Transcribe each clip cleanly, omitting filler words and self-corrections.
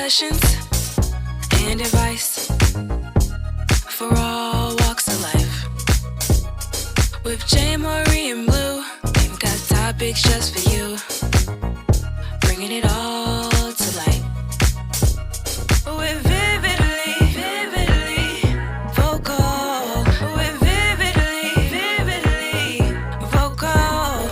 sessions and advice for all walks of life. With JayMariee and Blu, we've got topics just for you, bringing it all to light. We're vividly vocal. We're vividly vocal.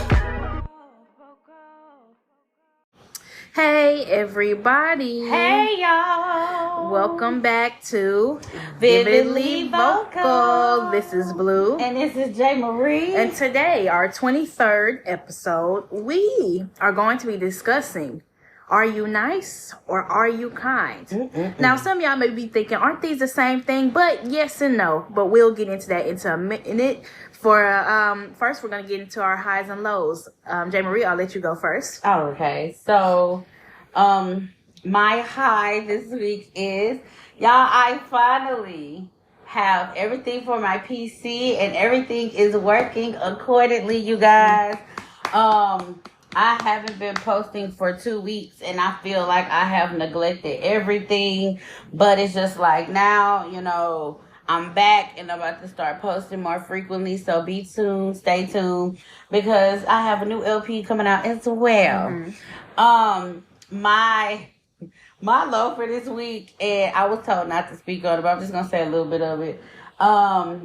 Hey everybody. Hey y'all. Welcome back to Vividly Vocal. This is Blu. And this is JayMariee. And today, our 23rd episode, we are going to be discussing, are you nice or are you kind? Now, some of y'all may be thinking, aren't these the same thing? But yes and no. But we'll get into that in a minute. First, we're going to get into our highs and lows. JayMariee, I'll let you go first. Oh, okay. So, my high this week is, y'all, I finally have everything for my PC and everything is working accordingly, you guys. I haven't been posting for 2 weeks and I feel like I have neglected everything, but it's just like now, you know, I'm back and I'm about to start posting more frequently. So be tuned, stay tuned, because I have a new LP coming out as well. My low for this week, and I was told not to speak on it, but I'm just gonna say a little bit of it. I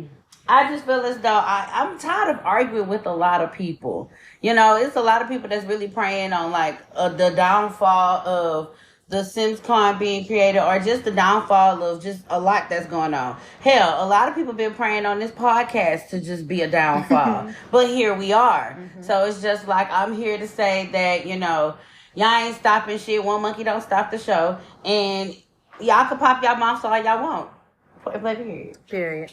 just feel as though I'm tired of arguing with a lot of people. You know, it's a lot of people that's really praying on like the downfall of the Sims clone being created, or just the downfall of just a lot that's going on. Hell, a lot of people been praying on this podcast to just be a downfall. But here we are. So it's just like, I'm here to say that, you know, y'all ain't stopping shit. One monkey don't stop the show. And y'all can pop y'all mouths all y'all want. Period.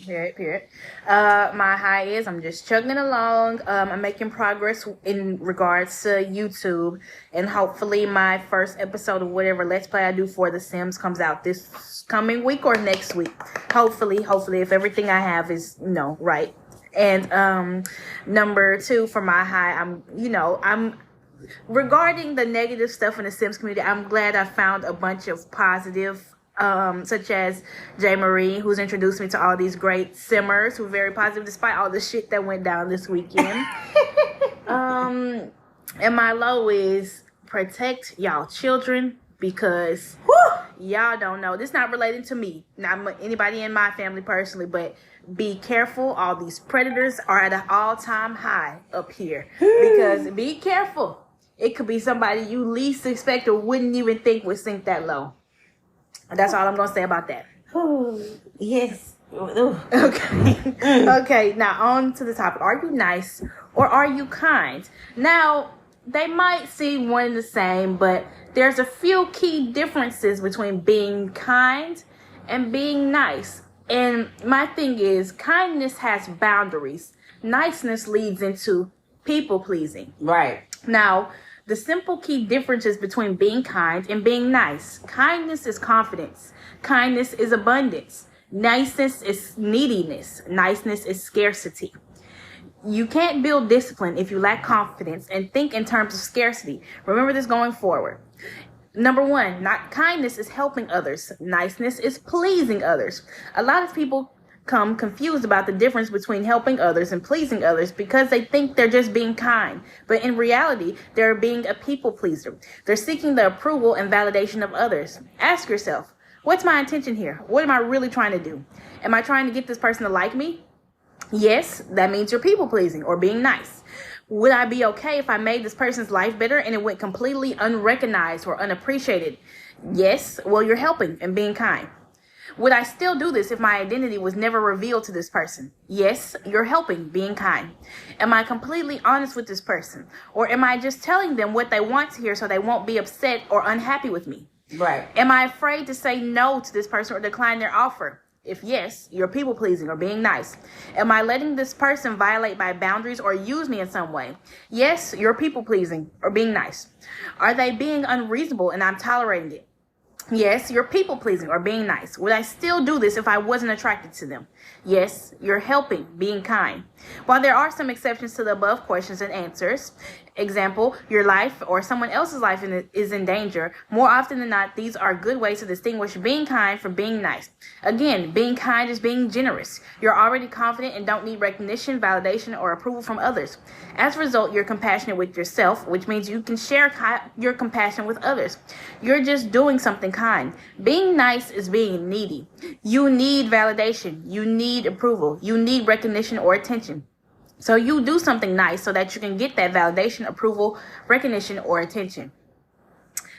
My high is I'm just chugging along. I'm making progress in regards to YouTube, and hopefully my first episode of whatever Let's Play I do for The Sims comes out this coming week or next week. Hopefully, if everything I have is, you know, right. And number 2 for my high, I'm regarding the negative stuff in the Sims community, I'm glad I found a bunch of positive, such as JayMariee, who's introduced me to all these great simmers who are very positive despite all the shit that went down this weekend. And my low is protect y'all children, because y'all don't know. This is not related to me, not anybody in my family personally, but be careful. All these predators are at an all-time high up here. Because be careful. It could be somebody you least expect or wouldn't even think would sink that low. And that's all I'm going to say about that. Yes. Okay, now on to the topic. Are you nice or are you kind? Now, they might seem one and the same, but there's a few key differences between being kind and being nice. And my thing is, kindness has boundaries. Niceness leads into people pleasing. Right. Now, the simple key differences between being kind and being nice. Kindness is confidence. Kindness is abundance. Niceness is neediness. Niceness is scarcity. You can't build discipline if you lack confidence and think in terms of scarcity. Remember this going forward. Number 1, not kindness is helping others. Niceness is pleasing others. A lot of people come confused about the difference between helping others and pleasing others because they think they're just being kind. But in reality, they're being a people pleaser. They're seeking the approval and validation of others. Ask yourself, what's my intention here? What am I really trying to do? Am I trying to get this person to like me? Yes, that means you're people pleasing or being nice. Would I be okay if I made this person's life better and it went completely unrecognized or unappreciated? Yes, well, you're helping and being kind. Would I still do this if my identity was never revealed to this person? Yes, you're helping, being kind. Am I completely honest with this person? Or am I just telling them what they want to hear so they won't be upset or unhappy with me? Right. Am I afraid to say no to this person or decline their offer? If yes, you're people pleasing or being nice. Am I letting this person violate my boundaries or use me in some way? Yes, you're people pleasing or being nice. Are they being unreasonable and I'm tolerating it? Yes, you're people pleasing or being nice. Would I still do this if I wasn't attracted to them? Yes, you're helping, being kind. While there are some exceptions to the above questions and answers, example, your life or someone else's life is in danger, more often than not, these are good ways to distinguish being kind from being nice. Again, being kind is being generous. You're already confident and don't need recognition, validation, or approval from others. As a result, you're compassionate with yourself, which means you can share your compassion with others. You're just doing something kind. Being nice is being needy. You need validation. You need approval. You need recognition or attention. So you do something nice so that you can get that validation, approval, recognition, or attention.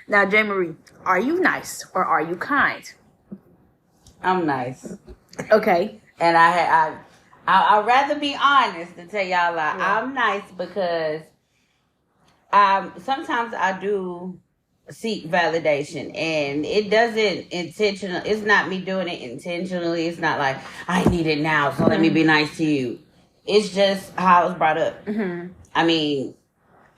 Now, JayMariee, are you nice or are you kind? I'm nice. Okay. And I'd rather be honest than tell y'all lie. Yeah. I'm nice because sometimes I do seek validation, and it doesn't intentional. It's not me doing it intentionally. It's not like I need it now, so let me be nice to you. It's just how I was brought up. Mm-hmm. I mean,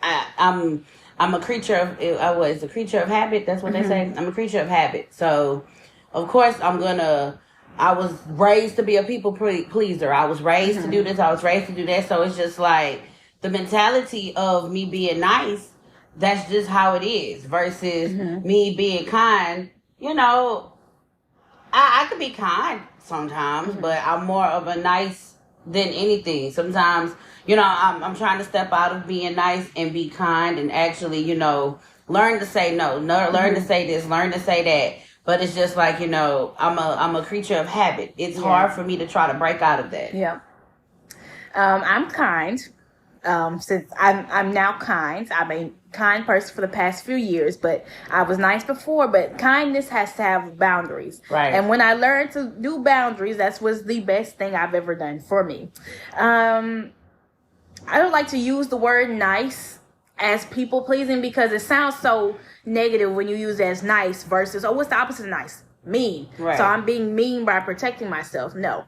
I'm a creature of. I was a creature of habit. That's what they say. I'm a creature of habit. So, of course, I was raised to be a people pleaser. I was raised to do this. I was raised to do that. So it's just like the mentality of me being nice. That's just how it is. Versus me being kind. You know, I could be kind sometimes, but I'm more of a nice than anything. Sometimes, you know, I'm trying to step out of being nice and be kind and actually, you know, learn to say no, learn to say this, learn to say that. But it's just like, you know, I'm a creature of habit. It's hard for me to try to break out of that. Yeah. I'm kind. Since I'm now kind. I've been a kind person for the past few years, but I was nice before. But kindness has to have boundaries. Right. And when I learned to do boundaries, that was the best thing I've ever done for me. I don't like to use the word nice as people pleasing because it sounds so negative when you use it as nice versus, what's the opposite of nice? Mean. Right. So I'm being mean by protecting myself. No.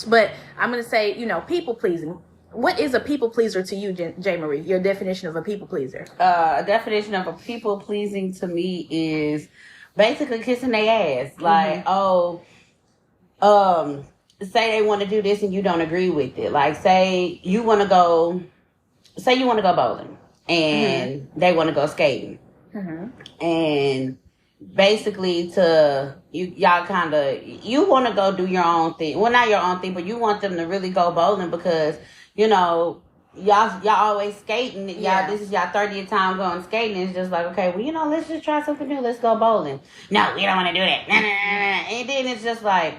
But I'm going to say, you know, people pleasing. What is a people pleaser to you, JayMariee? Your definition of a people pleaser? A definition of a people pleasing to me is basically kissing their ass. Like, say they want to do this and you don't agree with it. Like, say you want to go bowling and they want to go skating, and basically you want to go do your own thing. Well, not your own thing, but you want them to really go bowling because, you know, y'all always skating. This is y'all 30th time going skating. It's just like, okay, well, you know, let's just try something new. Let's go bowling. No, we don't want to do that. Nah. And then it's just like,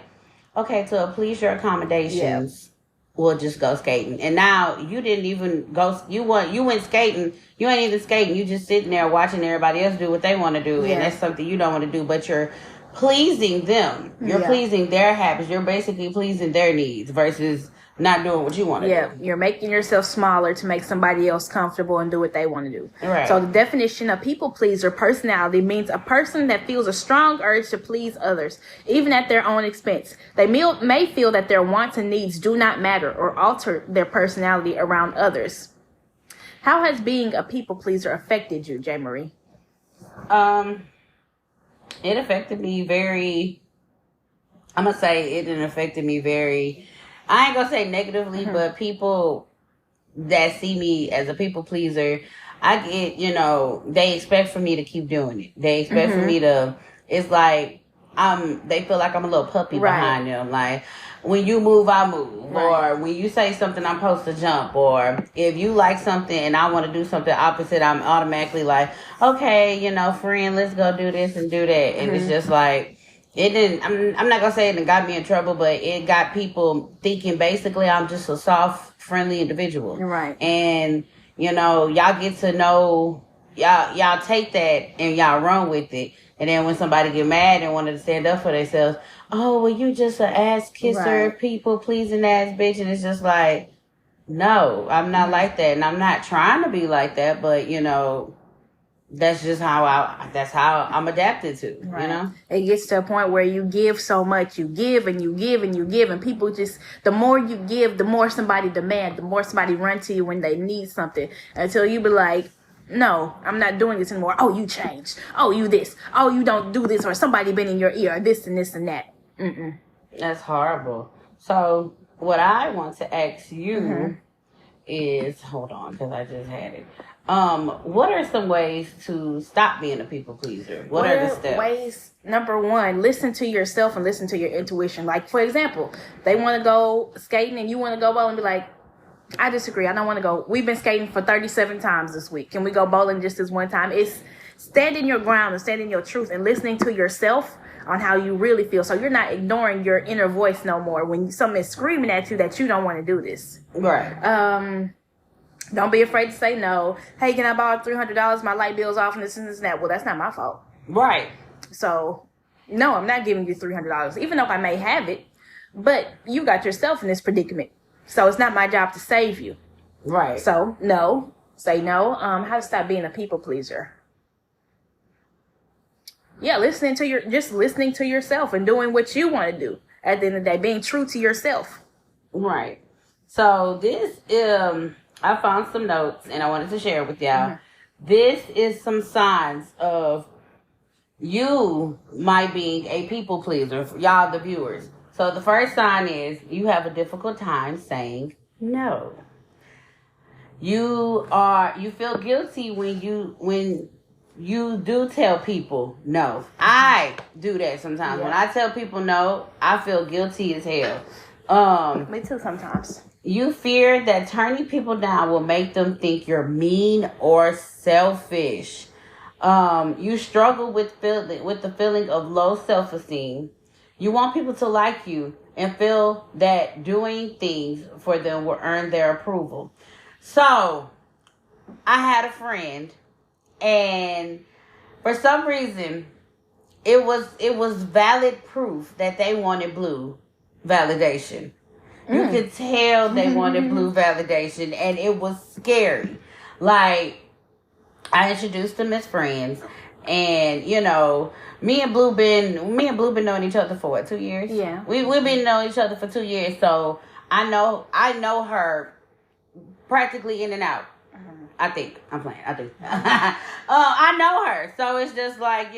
okay, to please your accommodations, we'll just go skating. And now you didn't even go. You went skating. You ain't even skating. You just sitting there watching everybody else do what they want to do, and that's something you don't want to do. But you're pleasing them. You're pleasing their habits. You're basically pleasing their needs versus not doing what you want to do. Yeah, you're making yourself smaller to make somebody else comfortable and do what they want to do. Right. So the definition of people pleaser personality means a person that feels a strong urge to please others, even at their own expense. They may feel that their wants and needs do not matter or alter their personality around others. How has being a people pleaser affected you, JayMariee? It affected me very. I'm gonna say it affected me very. I ain't gonna say negatively, but people that see me as a people pleaser, I get, you know, they expect for me to keep doing it. They expect for me to, it's like, they feel like I'm a little puppy behind them. Like, when you move, I move. Right. Or when you say something, I'm supposed to jump. Or if you like something and I want to do something opposite, I'm automatically like, okay, you know, friend, let's go do this and do that. And it's just like, it didn't, I'm not going to say it got me in trouble, but it got people thinking basically I'm just a soft, friendly individual. Right. And, you know, y'all get to know, y'all take that and y'all run with it. And then when somebody get mad and wanted to stand up for themselves, oh, well, you just an ass kisser, people pleasing ass bitch. And it's just like, no, I'm not like that. And I'm not trying to be like that, but, you know, that's just how I'm adapted to, you know? It gets to a point where you give so much, you give and you give and you give, and people just, the more you give, the more somebody demand, the more somebody run to you when they need something, until you be like, No, I'm not doing this anymore. Oh, you changed. Oh, you this. Oh, you don't do this, or somebody been in your ear, or this and this and that. Mm-mm. That's horrible. So what I want to ask you is, hold on, because I just had it. What are some ways to stop being a people pleaser? What are the steps? Ways? Number one, listen to yourself and listen to your intuition. Like, for example, they want to go skating and you want to go bowling and be like, I disagree. I don't want to go. We've been skating for 37 times this week. Can we go bowling just this one time? It's standing your ground and standing your truth and listening to yourself on how you really feel. So you're not ignoring your inner voice no more when something is screaming at you that you don't want to do this. Right. Don't be afraid to say no. Hey, can I borrow $300? My light bill's off and this and this and that. Well, that's not my fault. Right. So, no, I'm not giving you $300, even though I may have it. But you got yourself in this predicament. So it's not my job to save you. Right. So, no. Say no. How to stop being a people pleaser. Yeah, listening to yourself and doing what you want to do. At the end of the day, being true to yourself. Right. So this, I found some notes and I wanted to share with y'all. Mm-hmm. This is some signs of you might be a people pleaser, y'all the viewers. So the first sign is you have a difficult time saying no. You feel guilty when you do tell people no. I do that sometimes. Yeah. When I tell people no, I feel guilty as hell. Me too sometimes. You fear that turning people down will make them think you're mean or selfish. You struggle with the feeling of low self-esteem. You want people to like you and feel that doing things for them will earn their approval. So, I had a friend, and for some reason, it was valid proof that they wanted Blue validation. You could tell they wanted Blue validation, and it was scary. Like, I introduced them as friends, and me and Blue been knowing each other for what, 2 years? Yeah. We've been knowing each other for 2 years, so I know her practically in and out. I think. I'm playing. I think. I know her, so it's just like,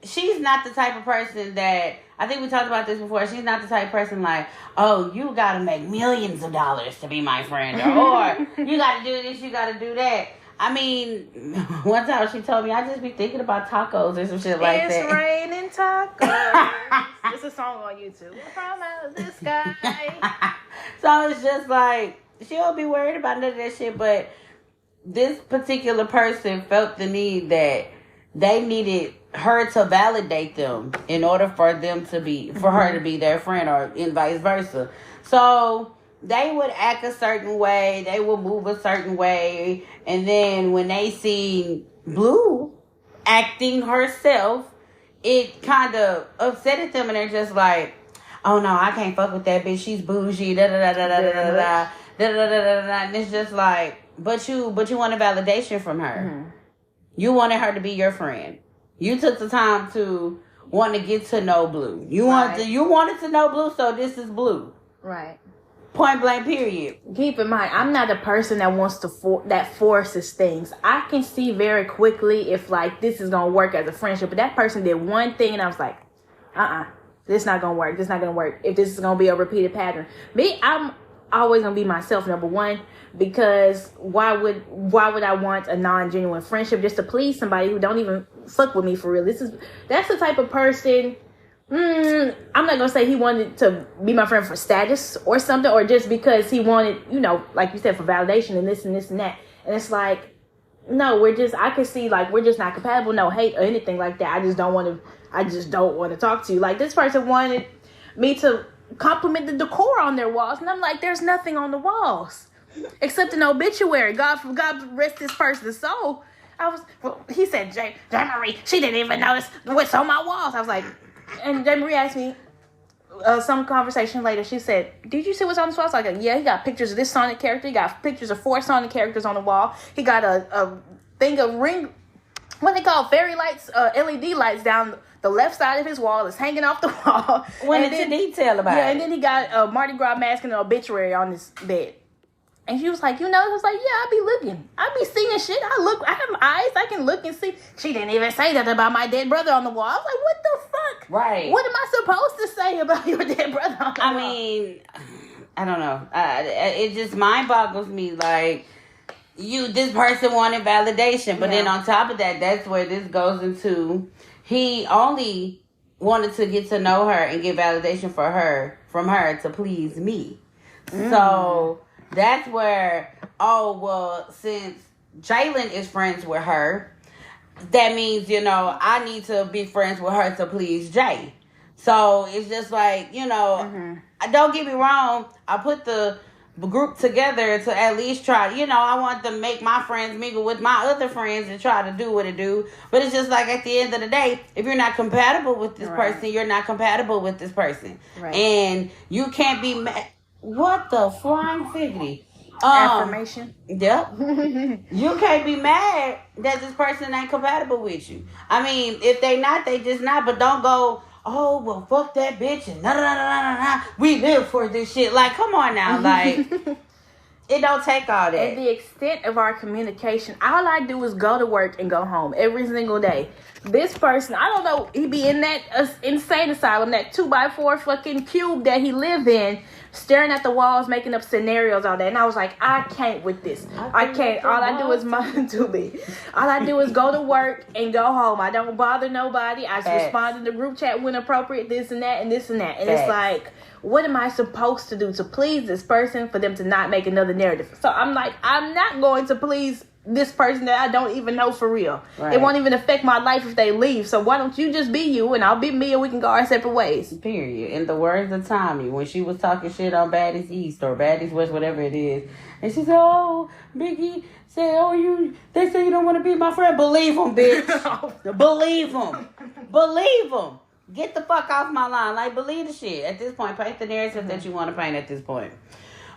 she's not the type of person that, I think we talked about this before, she's not the type of person like, oh, you gotta make millions of dollars to be my friend, or you gotta do this, you gotta do that. I mean, one time she told me, I just be thinking about tacos or some shit like that. It's raining tacos. It's a song on YouTube. From out the sky. So it's just like, she don't be worried about none of that shit, but this particular person felt the need that they needed her to validate them in order for them to be, for her to be their friend, or and vice versa. So they would act a certain way, they would move a certain way, and then when they see Blue acting herself, it kind of upset them, and they're just like, oh no, I can't fuck with that bitch, she's bougie, da da da da da da da da da da da da. And it's just like, but you wanted validation from her. You wanted her to be your friend. You took the time to want to get to know Blue. You wanted to know Blue, so this is Blue. Right. Point blank, period. Keep in mind, I'm not a person that wants to that forces things. I can see very quickly if like this is gonna work as a friendship. But that person did one thing, and I was like, this not gonna work. This not gonna work. If this is gonna be a repeated pattern, I'm always gonna be myself, number one, because why would I want a non-genuine friendship just to please somebody who don't even fuck with me for real? That's the type of person. I'm not gonna say he wanted to be my friend for status or something, or just because he wanted, like you said, for validation and this and this and that. And it's like, no, I can see like we're just not compatible. No hate or anything like that. I just don't want to talk to you. Like, this person wanted me to compliment the decor on their walls, and I'm like, there's nothing on the walls except an obituary. God rest this person's soul. He said, JayMariee, she didn't even notice what's on my walls. I was like, and JayMariee asked me some conversation later. She said, did you see what's on the wall? I was like, yeah, he got pictures of this Sonic character. He got pictures of 4 Sonic characters on the wall. He got a thing of what they call fairy lights, LED lights down the left side of his wall. Is hanging off the wall. Went into detail about it. Yeah, and then he got a Mardi Gras mask and an obituary on his bed. And she was like, you know, I was like, yeah, I be looking. I be seeing shit. I have eyes. I can look and see. She didn't even say that about my dead brother on the wall. I was like, what the fuck? Right. What am I supposed to say about your dead brother on the wall? I mean, I don't know. It just mind boggles me. Like, this person wanted validation. But then on top of that, that's where this goes into, he only wanted to get to know her and get validation from her to please me. So that's where, since Jalen is friends with her, that means, I need to be friends with her to please Jay. So it's just like, don't get me wrong, I put the group together to at least try, I want to make my friends mingle with my other friends and try to do what it do. But it's just like, at the end of the day, if you're not compatible with this person, you're not compatible with this person. Right. And you can't be mad. What the flying figgity? Affirmation. Yep. You can't be mad that this person ain't compatible with you. I mean, if they not, they just not. But don't go, oh, well, fuck that bitch and nah. We live for this shit. Like, come on now. Like, it don't take all that. And the extent of our communication, all I do is go to work and go home every single day. This person, I don't know, he be in that insane asylum, that 2x4 fucking cube that he live in, staring at the walls, making up scenarios all day. And I was like, I can't with this. I can't. All I do is mentally. All I do is go to work and go home. I don't bother nobody. I just respond in the group chat when appropriate, this and that and this and that. And it's like, what am I supposed to do to please this person for them to not make another narrative? So I'm like, I'm not going to please this person that I don't even know for real. Right. It won't even affect my life if they leave. So why don't you just be you and I'll be me and we can go our separate ways. Period. In the words of Tommy, when she was talking shit on Baddies East or Baddies West, whatever it is, and she said, oh, Biggie said, they say you don't want to be my friend. Believe them, bitch. Believe them. Believe them. Get the fuck off my line. Like, believe the shit. At this point, paint the narrative that you want to paint at this point.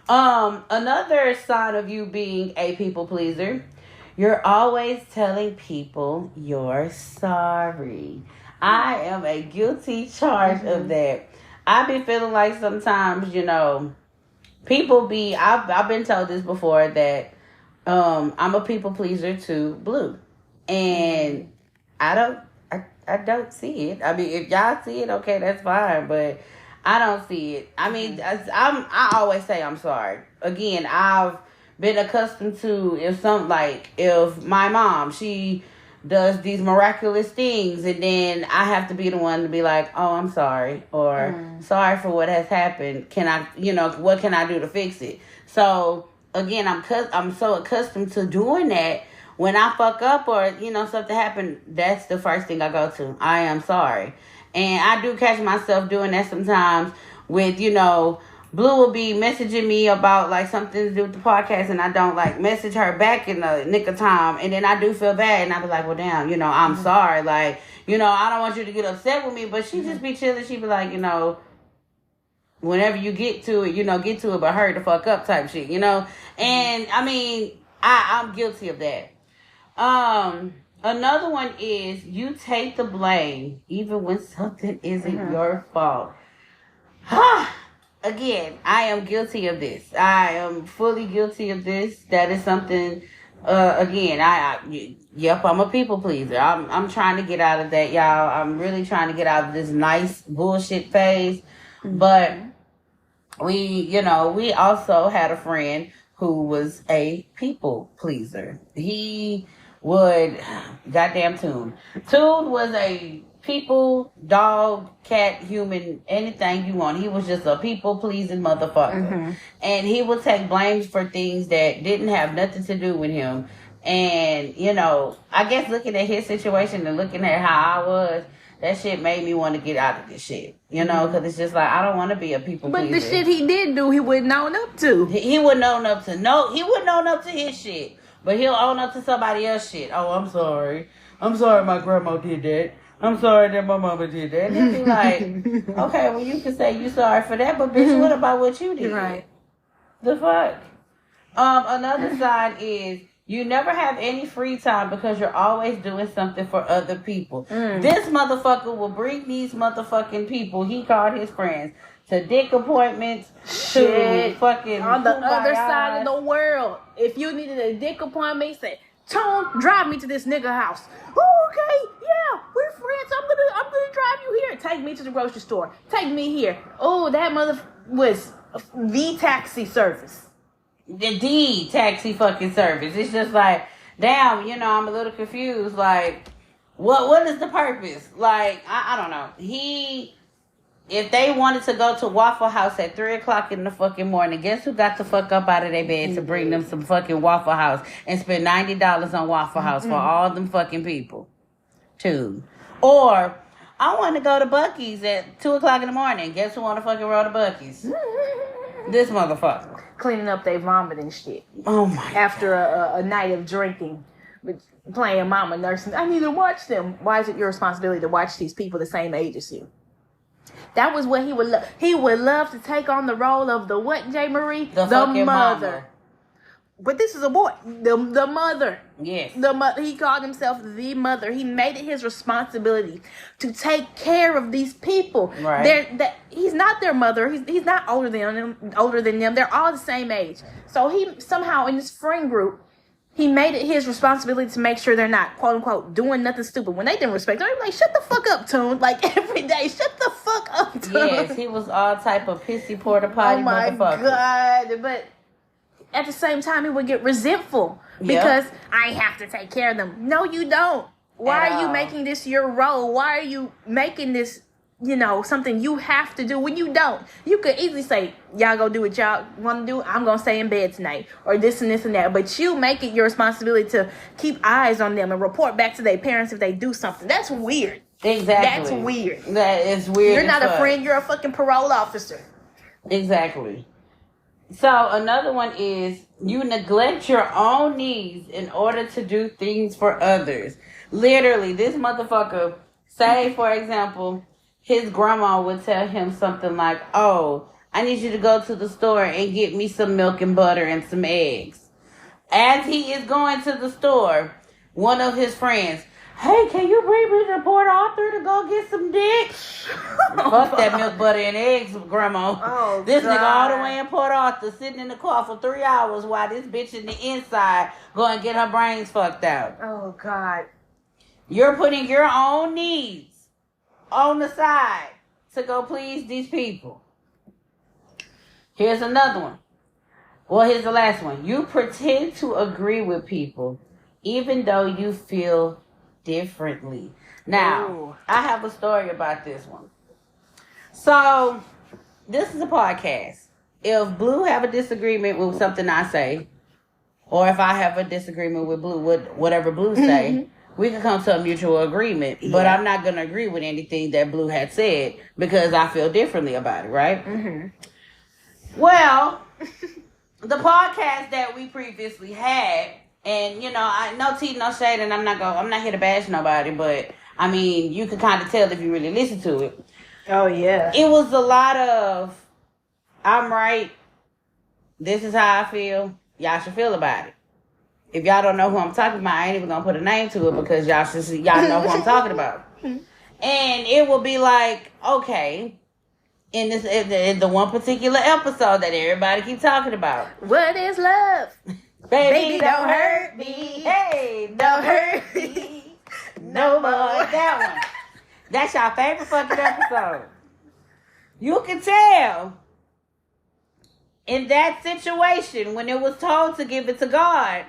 Another sign of you being a people pleaser, you're always telling people you're sorry. I am a guilty charge of that. I be feeling like sometimes, people be, I've been told this before that I'm a people pleaser to Blue. And I don't see it. I mean, if y'all see it, okay, that's fine. But I don't see it. I mean, I always say I'm sorry. Again, I've been accustomed to if my mom, she does these miraculous things, and then I have to be the one to be like, oh, I'm sorry, or sorry for what has happened. Can I, what can I do to fix it? So again, I'm so accustomed to doing that. When I fuck up or, something happened, that's the first thing I go to. I am sorry. And I do catch myself doing that sometimes with, Blue will be messaging me about, like, something to do with the podcast, and I don't, like, message her back in the nick of time. And then I do feel bad, and I be like, well, damn, I'm sorry. Like, I don't want you to get upset with me. But she just be chilling. She be like, whenever you get to it, get to it, but hurry the fuck up type shit, And, I mean, I'm guilty of that. Another one is you take the blame even when something isn't your fault. Again, I am guilty of this. I am fully guilty of this. That is something, again, yep, I'm a people pleaser. I'm trying to get out of that, y'all. I'm really trying to get out of this nice bullshit phase. But we also had a friend who was a people pleaser. He would, goddamn Toon. Toon was a people, dog, cat, human, anything you want. He was just a people-pleasing motherfucker. And he would take blames for things that didn't have nothing to do with him. And, I guess looking at his situation and looking at how I was, that shit made me want to get out of this shit. Because it's just like, I don't want to be a people pleaser. But the shit he did do, he wouldn't own up to. He wouldn't own up to he wouldn't own up to his shit. But he'll own up to somebody else's shit. Oh, I'm sorry. I'm sorry my grandma did that. I'm sorry that my mama did that. And be like, okay, well, you can say you sorry for that, but bitch, what about what you did? Right. The fuck? Another sign is you never have any free time because you're always doing something for other people. This motherfucker will bring these motherfucking people, he called his friends, to dick appointments, to fucking on the other kumbaya. side of the world. If you needed a dick appointment, say, Tone, drive me to this nigga house. Oh, okay, yeah, we're friends. I'm gonna drive you here. Take me to the grocery store. Take me here. Oh, that mother was the taxi service. The taxi fucking service. It's just like, damn, I'm a little confused. Like, what is the purpose? Like, I don't know. If they wanted to go to Waffle House at 3 o'clock in the fucking morning, guess who got the fuck up out of their bed to bring them some fucking Waffle House and spend $90 on Waffle House for all them fucking people? Too. Or, I want to go to Buc-ee's at 2 o'clock in the morning. Guess who want to fucking roll to Buc-ee's? This motherfucker. Cleaning up their vomit and shit. Oh my After a night of drinking, playing mama nursing. I need to watch them. Why is it your responsibility to watch these people the same age as you? That was what he would love. He would love to take on the role of the what, JayMariee? The fucking mother. mama. But this is a boy. The mother. Yes. The mother. He called himself the mother. He made it his responsibility to take care of these people. Right. He's not their mother. He's not older than them. They're all the same age. So he somehow in this friend group, he made it his responsibility to make sure they're not, quote unquote, doing nothing stupid. When they didn't respect him, they were like, shut the fuck up, Tune. Like every day, shut the fuck up, Tune. Yes, he was all type of pissy porta potty Oh my motherfucker. God. But at the same time, he would get resentful because I have to take care of them. No, you don't. Why are you making this your role? Why are you making this, something you have to do when you don't? You could easily say, y'all go do what y'all want to do. I'm going to stay in bed tonight or this and this and that. But you make it your responsibility to keep eyes on them and report back to their parents if they do something. That's weird. Exactly. That's weird. That is weird. You're not a friend. You're a fucking parole officer. Exactly. So another one is you neglect your own needs in order to do things for others. Literally, this motherfucker, say for example, his grandma would tell him something like, oh, I need you to go to the store and get me some milk and butter and some eggs. As he is going to the store, one of his friends, hey, can you bring me to Port Arthur to go get some dick? Fuck that milk, butter, and eggs, Grandma. Oh, this God. nigga all the way in Port Arthur sitting in the car for 3 hours while this bitch in the inside going to get her brains fucked out. Oh, God. You're putting your own needs on the side to go please these people. Here's another one. Well, here's the last one. You pretend to agree with people even though you feel differently. Now, Ooh. I have a story about this one. So, this is a podcast. If Blue have a disagreement with something I say, or if I have a disagreement with Blue, with whatever Blue say, we can come to a mutual agreement. But I'm not going to agree with anything that Blue had said because I feel differently about it, right? Mm-hmm. Well, the podcast that we previously had, and I no tea, no shade, and I'm not here to bash nobody, but I mean, you can kind of tell if you really listen to it. Oh, yeah. It was a lot of, I'm right, this is how I feel, y'all should feel about it. If y'all don't know who I'm talking about, I ain't even gonna put a name to it because y'all know who I'm talking about. And it will be like, okay, in the one particular episode that everybody keep talking about. What is love? Baby, don't hurt me. Hey, don't hurt me. No more. That one. That's your favorite fucking episode. You can tell in that situation when it was told to give it to God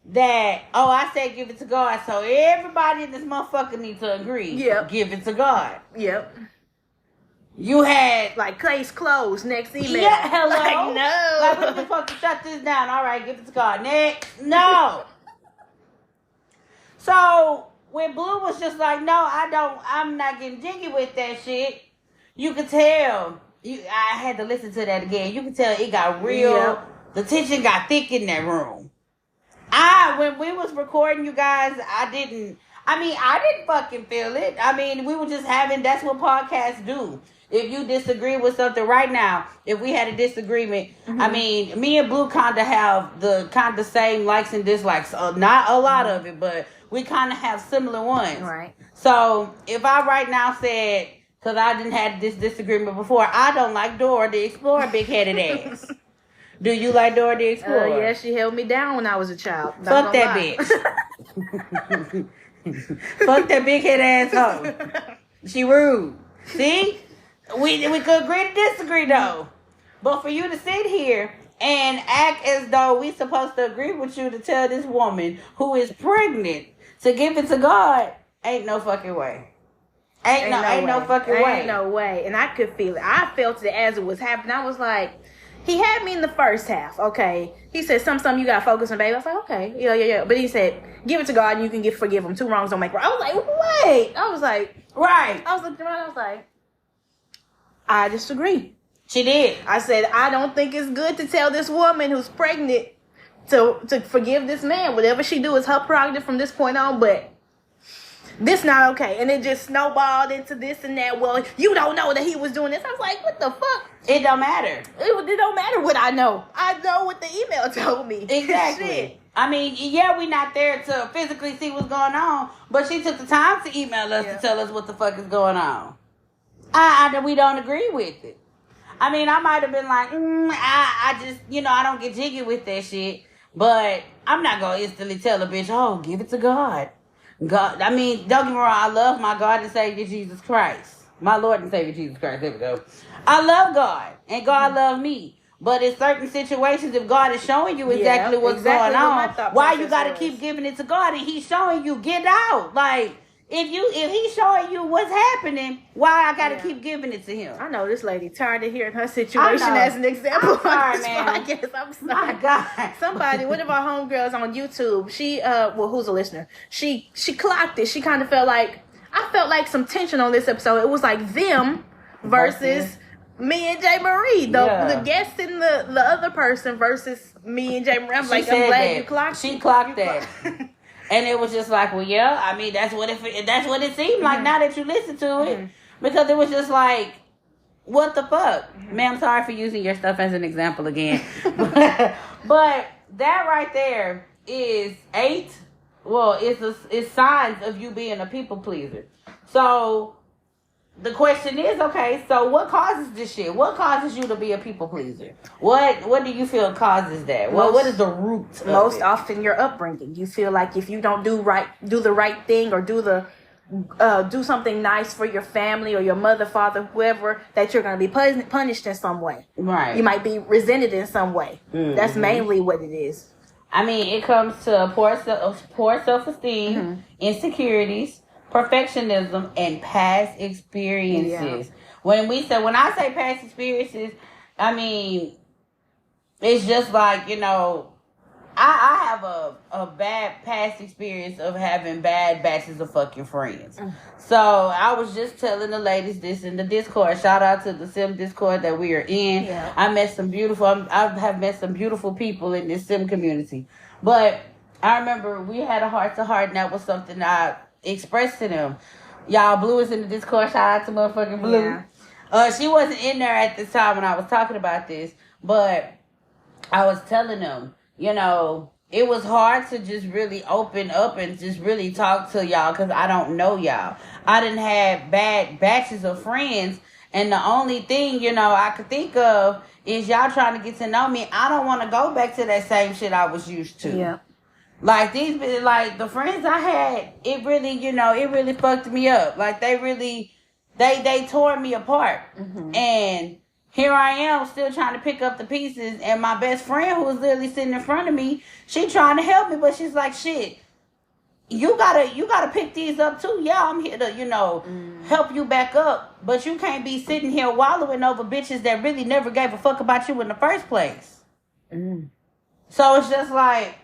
that, oh, I said give it to God, so everybody in this motherfucker needs to agree. Yep. Give it to God. Yep. You had Like, case closed. Next email. yeah, hello. Like, no. Like, we're supposed to shut this down. All right, give it to God. Next. No. So, when Blue was just like, no, I'm not getting jiggy with that shit, you could tell. I had to listen to that again. You could tell it got real. Yep. The tension got thick in that room. When we was recording, you guys, I didn't fucking feel it. I mean, we were just that's what podcasts do. If you disagree with something right now, if we had a disagreement, I mean, me and Blue kind of have the kind of same likes and dislikes. Not a lot of it, but we kind of have similar ones. Right. So if I right now said, because I didn't have this disagreement before. I don't like Dora the Explorer, big-headed ass. Do you like Dora the Explorer? Yeah, she held me down when I was a child. Fuck that bitch. Fuck that big-headed asshole. She rude. See? We could agree to disagree, though. But for you to sit here and act as though we supposed to agree with you to tell this woman who is pregnant to give it to God, ain't no fucking way. Ain't no fucking way. Ain't no way. And I could feel it. I felt it as it was happening. I was like, he had me in the first half. Okay. He said, something you got to focus on, baby. I was like, okay. Yeah. But he said, give it to God and you can forgive him. 2 wrongs don't make right. I was like, wait. I was like, right. I was looking around. I was like, I disagree. She did. I said, I don't think it's good to tell this woman who's pregnant to forgive this man. Whatever she do is her prerogative from this point on, but this not okay. And it just snowballed into this and that. Well, you don't know that he was doing this. I was like, what the fuck? It don't matter. It don't matter what I know. I know what the email told me. Exactly. Shit. I mean, yeah, we not there to physically see what's going on, but she took the time to email us to tell us what the fuck is going on. We don't agree with it. I mean, I might have been like, I just, I don't get jiggy with that shit. But I'm not going to instantly tell a bitch, oh, give it to God. God. I mean, don't get me wrong. I love my God and Savior Jesus Christ. My Lord and Savior Jesus Christ. There we go. I love God. And God loves me. But in certain situations, if God is showing you exactly what's going on, why you got to keep giving it to God? And he's showing you, get out. Like, if he's showing you what's happening, why I gotta keep giving it to him? I know this lady tired of hearing her situation as an example. I'm sorry, man. I'm sorry. My God. Somebody, one of our homegirls on YouTube, she who's a listener, she clocked it. She kind of felt like, I felt like some tension on this episode. It was like them versus me and JayMariee. The guest and the other person versus me and JayMariee. I'm like, I'm glad you clocked it. She clocked that. And it was just like, well, yeah, I mean, that's what it seemed like now that you listen to it. Because it was just like, what the fuck? Ma'am, sorry for using your stuff as an example again. But that right there is it's signs of you being a people pleaser. So the question is, okay, so what causes this shit? What causes you to be a people pleaser? What do you feel causes that? What is the root of most it? often your upbringing. You feel like if you don't do the right thing or do something nice for your family or your mother, father, whoever, that you're going to be punished in some way. Right. You might be resented in some way. Mm-hmm. That's mainly what it is. I mean, it comes to poor self-esteem, insecurities, perfectionism, and past experiences. When I say past experiences, I mean, it's just like, I have a bad past experience of having bad batches of fucking friends. So I was just telling the ladies this in the Discord. Shout out to the Sim Discord that we are in. Yeah. I have met some beautiful people in this Sim community. But I remember we had a heart-to-heart, and that was something I expressed to them. Y'all, Blue is in the Discord. Shout out to motherfucking Blue. Yeah. She wasn't in there at the time when I was talking about this, but I was telling them, it was hard to just really open up and just really talk to y'all because I don't know y'all. I didn't have bad batches of friends, and the only thing, I could think of is y'all trying to get to know me. I don't want to go back to that same shit I was used to. Yeah. Like the friends I had, it really fucked me up. Like they tore me apart. Mm-hmm. And here I am still trying to pick up the pieces. And my best friend, who was literally sitting in front of me, she trying to help me, but she's like, shit, you gotta pick these up too. Yeah, I'm here to, help you back up. But you can't be sitting here wallowing over bitches that really never gave a fuck about you in the first place. Mm. So it's just like,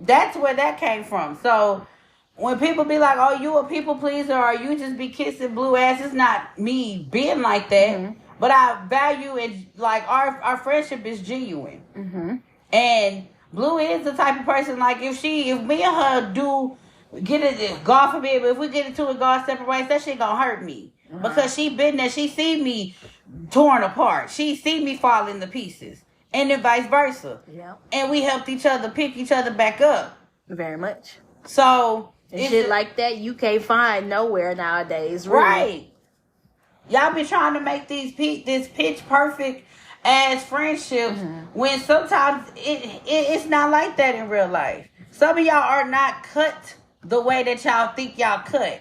that's where that came from. So when people be like, oh, you a people pleaser, or you just be kissing blue ass, it's not me being like that. Mm-hmm. But I value it, like our friendship is genuine. Mm-hmm. And Blue is the type of person, like if me and her do get it, God forbid, but if we get into it, God separate ways, that shit gonna hurt me. Mm-hmm. Because she been there, she see me torn apart. She see me fall into pieces. And then vice versa. Yeah. And we helped each other pick each other back up. Very much. So shit like that you can't find nowhere nowadays. Really. Right. Y'all be trying to make this pitch perfect as friendships when sometimes it's not like that in real life. Some of y'all are not cut the way that y'all think y'all cut.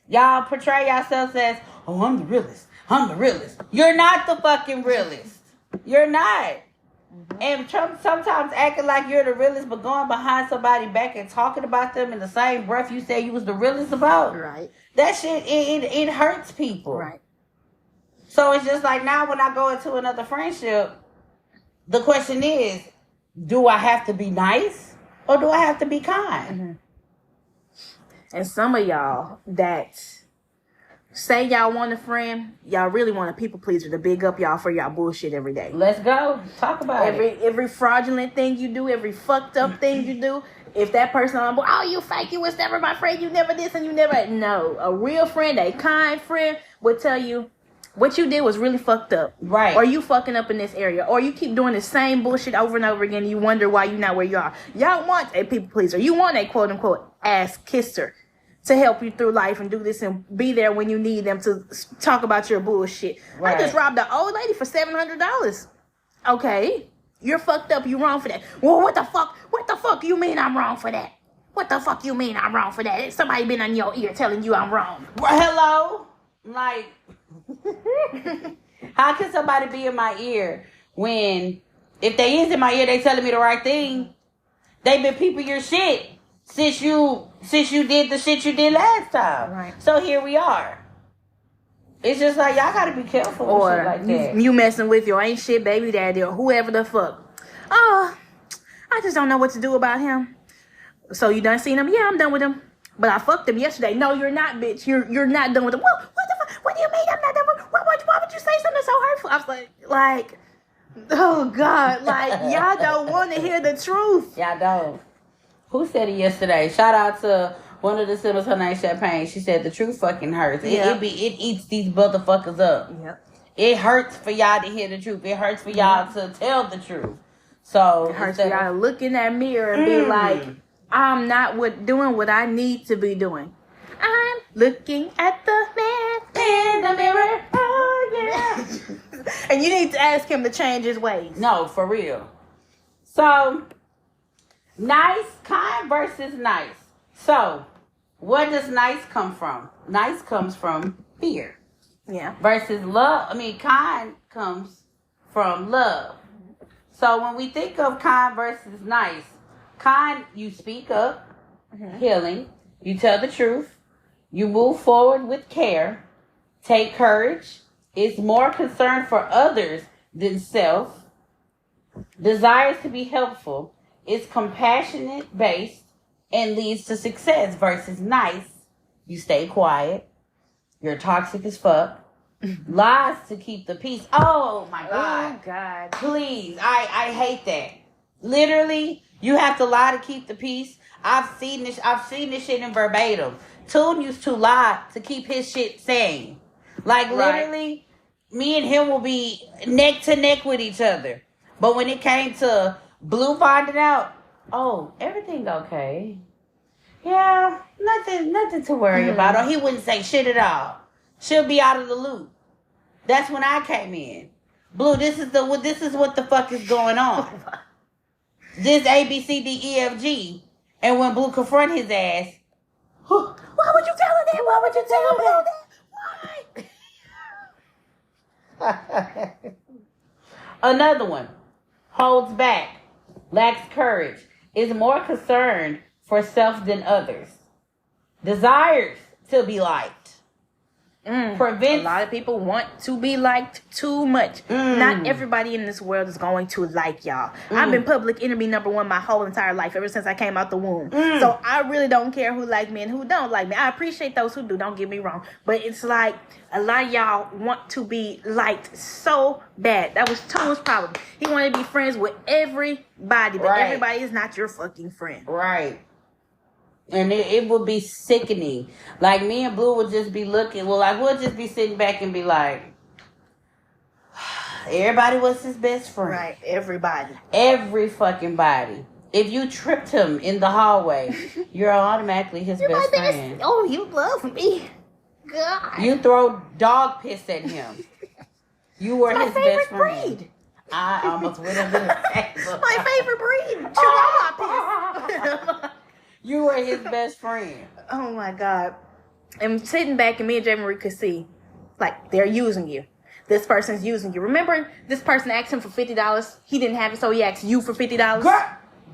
Y'all portray yourselves as, oh, I'm the realest. I'm the realest. You're not the fucking realest. You're not. And sometimes acting like you're the realest, but going behind somebody back and talking about them in the same breath you said you was the realest about. Right. That shit, it hurts people. Right. So it's just like now when I go into another friendship, the question is, do I have to be nice or do I have to be kind? And some of y'all that say y'all want a friend, y'all really want a people pleaser to big up y'all for y'all bullshit every day. Let's go. Talk about it. Every fraudulent thing you do, every fucked up thing you do, if that person on board, oh, you fake, you was never my friend, you never this and you never. No, a real friend, a kind friend would tell you what you did was really fucked up. Right. Or you fucking up in this area. Or you keep doing the same bullshit over and over again and you wonder why you're not where you are. Y'all want a people pleaser. You want a quote unquote ass kisser to help you through life and do this and be there when you need them to talk about your bullshit. Right. I just robbed an old lady for $700. Okay. You're fucked up. You wrong for that. Well, what the fuck? What the fuck you mean I'm wrong for that? What the fuck you mean I'm wrong for that? Somebody been on your ear telling you I'm wrong. Well, hello? Like, how can somebody be in my ear when, if they is in my ear, they telling me the right thing? They been peeping your shit since you did the shit you did last time. Right. So here we are. It's just like, y'all gotta be careful with shit like that. You messing with your ain't shit baby daddy or whoever the fuck. Oh, I just don't know what to do about him. So you done seen him? Yeah, I'm done with him. But I fucked him yesterday. No, you're not, bitch. You're not done with him. What the fuck? What do you mean I'm not done with him? Why would you say something so hurtful? I was like, oh God, like y'all don't want to hear the truth. Y'all don't. Who said it yesterday? Shout out to one of the siblings, her name Champagne. She said the truth fucking hurts. It eats these motherfuckers up. Yep. It hurts for y'all to hear the truth. It hurts for y'all to tell the truth. So it hurts for y'all to look in that mirror and be like, I'm not doing what I need to be doing. I'm looking at the man in the mirror. Oh yeah. And you need to ask him to change his ways. No, for real. So, nice, kind versus nice. So, where does nice come from? Nice comes from fear. Yeah. Versus love. Kind comes from love. So, when we think of kind versus nice, kind, you speak up, healing, you tell the truth, you move forward with care, take courage, is more concerned for others than self, desires to be helpful, is compassionate based, and leads to success. Versus nice, you stay quiet, you're toxic as fuck, lies to keep the peace. Oh my God. Oh God. Please, I hate that. Literally, you have to lie to keep the peace. I've seen this shit in verbatim. Toon used to lie to keep his shit sane. Like literally, me and him will be neck to neck with each other. But when it came to Blue finding out, oh, everything okay. Yeah, nothing to worry about. Or he wouldn't say shit at all. She'll be out of the loop. That's when I came in. Blue, this is what the fuck is going on. This A, B, C, D, E, F, G. And when Blue confront his ass, why would you tell her that? Why would you tell her that? Why? Another one. Holds back. Lacks courage. Is more concerned for self than others. Desires to be liked. Prevents. A lot of people want to be liked too much. Not everybody in this world is going to like y'all. I've been public enemy number one my whole entire life, ever since I came out the womb. So I really don't care who like me and who don't like me. I appreciate those who do, don't get me wrong. But it's like a lot of y'all want to be liked so bad. That was Toon's problem. He wanted to be friends with everybody, but everybody is not your fucking friend. Right. And it would be sickening. Like, me and Blue would just be looking. Well, like, we'll just be sitting back and be like, everybody was his best friend. Right, everybody. Every fucking body. If you tripped him in the hallway, you're automatically his best friend. Oh, you love me. God. You throw dog piss at him. You were My his favorite best friend. breed. I almost went under the table. My favorite breed. Chihuahua piss. You were his best friend. Oh my God. And sitting back and me and JayMariee could see, like, they're using you. This person's using you. Remember, this person asked him for $50. He didn't have it, so he asked you for $50. Girl,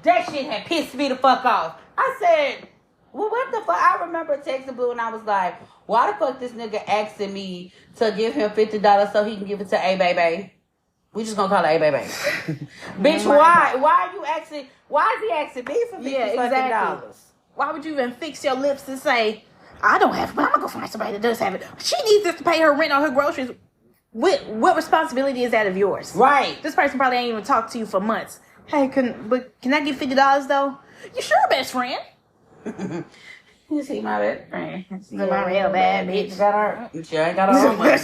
that shit had pissed me the fuck off. I said, well, what the fuck? I remember texting Blue and I was like, why the fuck this nigga asking me to give him $50 so he can give it to A Baby? We just gonna call it A Baby. Bitch, why? Why are you asking? Why is he asking me for $50 fucking dollars? Why would you even fix your lips and say, I don't have it, but I'm gonna go find somebody that does have it. She needs this to pay her rent or her groceries. What responsibility is that of yours? Right. This person probably ain't even talked to you for months. Hey, can I get $50 though? You sure, best friend? You see my best friend. Yeah, my real bad bitch. Got her. She ain't got her own money.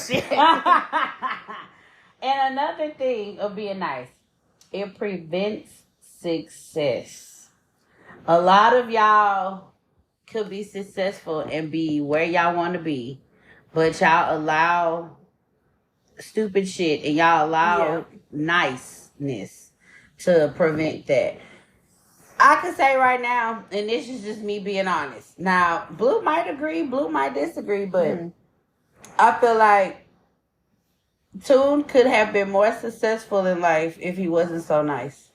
And another thing of being nice, it prevents success. A lot of y'all could be successful and be where y'all want to be, but y'all allow stupid shit and y'all allow niceness to prevent that. I can say right now, and this is just me being honest. Now, Blue might agree, Blue might disagree, but I feel like Tune could have been more successful in life if he wasn't so nice.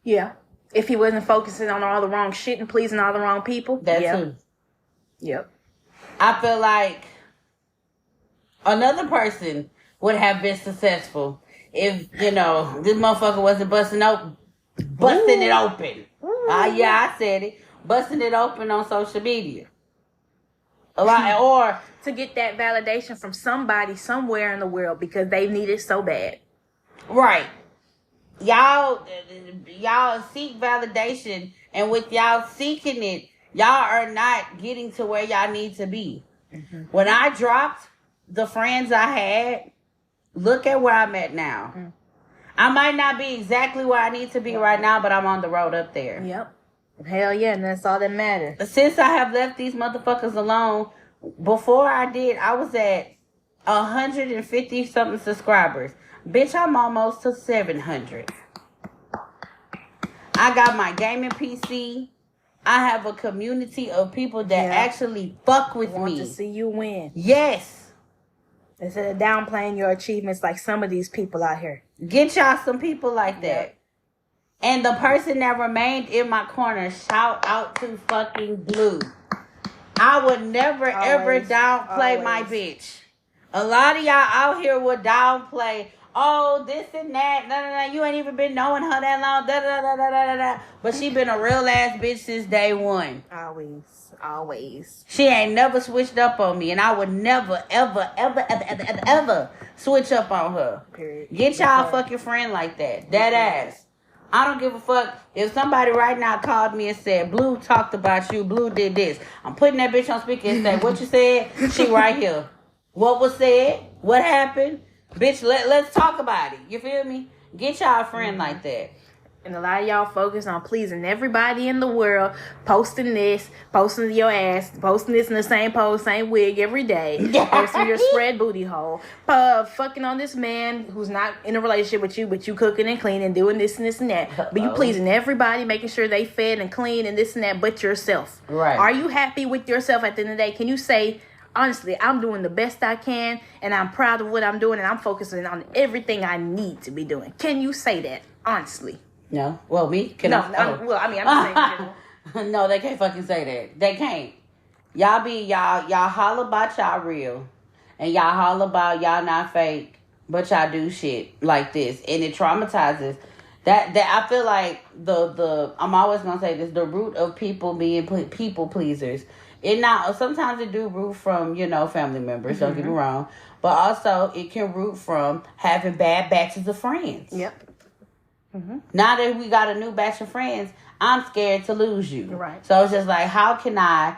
Yeah. If he wasn't focusing on all the wrong shit and pleasing all the wrong people. That too. Yep. I feel like another person would have been successful if, this motherfucker wasn't busting it open. Yeah, I said it. Busting it open on social media. A lot, or to get that validation from somebody somewhere in the world because they need it so bad. Right. Y'all seek validation, and with y'all seeking it, y'all are not getting to where y'all need to be. Mm-hmm. When I dropped the friends I had, look at where I'm at now. Mm-hmm. I might not be exactly where I need to be right now, but I'm on the road up there. Yep. Hell yeah, and that's all that matters. Since I have left these motherfuckers alone, before I did, I was at 150 something subscribers. Bitch, I'm almost to 700. I got my gaming PC. I have a community of people that actually fuck with me. Want to see you win. Yes. Instead of downplaying your achievements like some of these people out here. Get y'all some people like that. Yep. And the person that remained in my corner, shout out to fucking Blue. I would never, ever downplay my bitch. A lot of y'all out here would downplay, oh, this and that. No. You ain't even been knowing her that long. But she been a real ass bitch since day one. Always. She ain't never switched up on me. And I would never, ever switch up on her. Period. Get y'all a fucking friend like that. That ass. I don't give a fuck if somebody right now called me and said, Blue talked about you, Blue did this. I'm putting that bitch on speaker and say, what you said? She right here. What was said? What happened? Bitch, let's talk about it. You feel me? Get y'all a friend like that. And a lot of y'all focus on pleasing everybody in the world, posting this, posting your ass, posting this in the same pose, same wig every day, posting your spread booty hole, fucking on this man who's not in a relationship with you, but you cooking and cleaning, doing this and this and that. But you pleasing everybody, making sure they fed and clean and this and that, but yourself. Right. Are you happy with yourself at the end of the day? Can you say, honestly, I'm doing the best I can, and I'm proud of what I'm doing, and I'm focusing on everything I need to be doing? Can you say that, honestly? No. Well, me? I'm just saying. No, they can't fucking say that. They can't. Y'all holler about y'all real. And y'all holler about y'all not fake. But y'all do shit like this. And it traumatizes. That I feel like I'm always gonna say this, the root of people being people pleasers. Sometimes it do root from, family members, don't get me wrong. But also it can root from having bad batches of friends. Yep. Mm-hmm. Now that we got a new batch of friends, I'm scared to lose you. Right. So it's just like, how can I,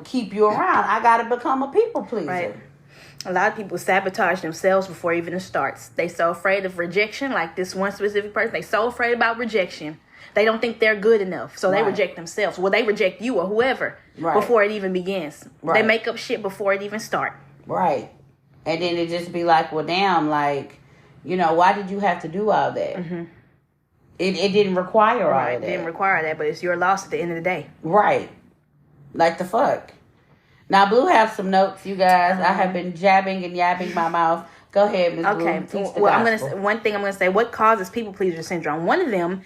keep you around? I got to become a people pleaser. Right. A lot of people sabotage themselves before even it starts. They so afraid of rejection, like this one specific person. They so afraid about rejection They don't think they're good enough, so they Right. reject themselves. Well, they reject you or whoever Right. before it even begins. Right. They make up shit before it even starts. Right. And then it just be like, well, damn, like, you know, why did you have to do all that? Mm-hmm. It didn't require all Right, of that. didn't require that, but it's your loss at the end of the day. Right. Like the fuck. Now, Blue have some notes, you guys. I have been jabbing and yabbing my mouth. Go ahead, Ms. Okay. Blue. Teach the Well, gospel. one thing I'm gonna say. What causes people pleaser syndrome? One of them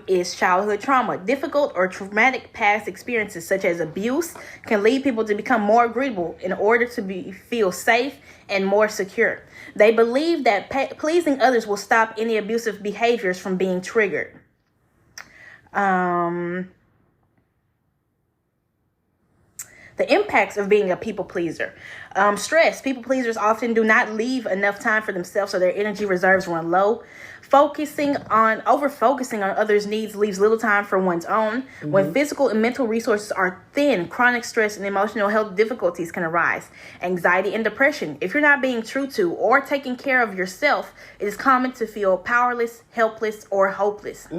is childhood trauma. Difficult or traumatic past experiences such as abuse can lead people to become more agreeable in order to feel safe and more secure. They believe that pleasing others will stop any abusive behaviors from being triggered. The impacts of being a people pleaser. Stress. People pleasers often do not leave enough time for themselves, so their energy reserves run low. Over focusing on others' needs leaves little time for one's own. Mm-hmm. When physical and mental resources are thin, chronic stress and emotional health difficulties can arise. Anxiety and depression. If you're not being true to or taking care of yourself, it is common to feel powerless, helpless, or hopeless.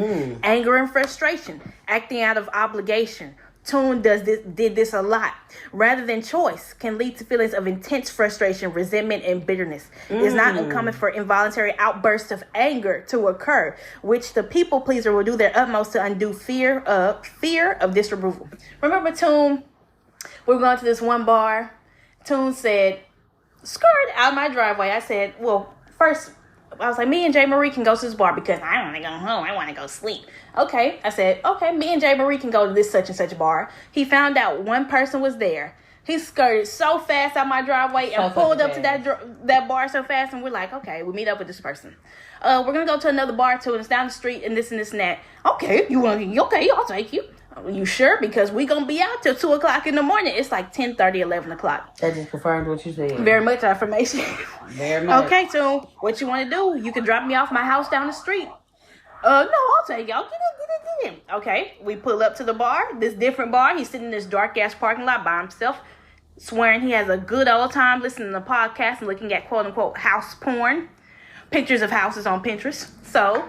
Anger and frustration. Acting out of obligation. Tune did this a lot. Rather than choice, can lead to feelings of intense frustration, resentment, and bitterness. It is not uncommon for involuntary outbursts of anger to occur, which the people pleaser will do their utmost to undo fear of disapproval. Remember, Tune, we were going to this one bar. Tune said, skirt out my driveway. I said, well, first, I was like, me and JayMariee can go to this bar because I don't want to go home. I want to go sleep. Okay. I said, okay, me and JayMariee can go to this such and such bar. He found out one person was there. He skirted so fast out my driveway and pulled up to that bar so fast. And we're like, okay, we'll meet up with this person. We're going to go to another bar too. And it's down the street and this and that. Okay. Okay, I'll take you. You sure? Because we going to be out till 2 o'clock in the morning. It's like 10:30, 11 o'clock. That just confirmed what you said. Very much affirmation. Very much. Okay, Tune, what you want to do? You can drop me off my house down the street. No, I'll take y'all. Get in. Okay, we pull up to the bar. This different bar. He's sitting in this dark ass parking lot by himself, swearing he has a good old time listening to podcasts and looking at quote unquote house porn, pictures of houses on Pinterest. So,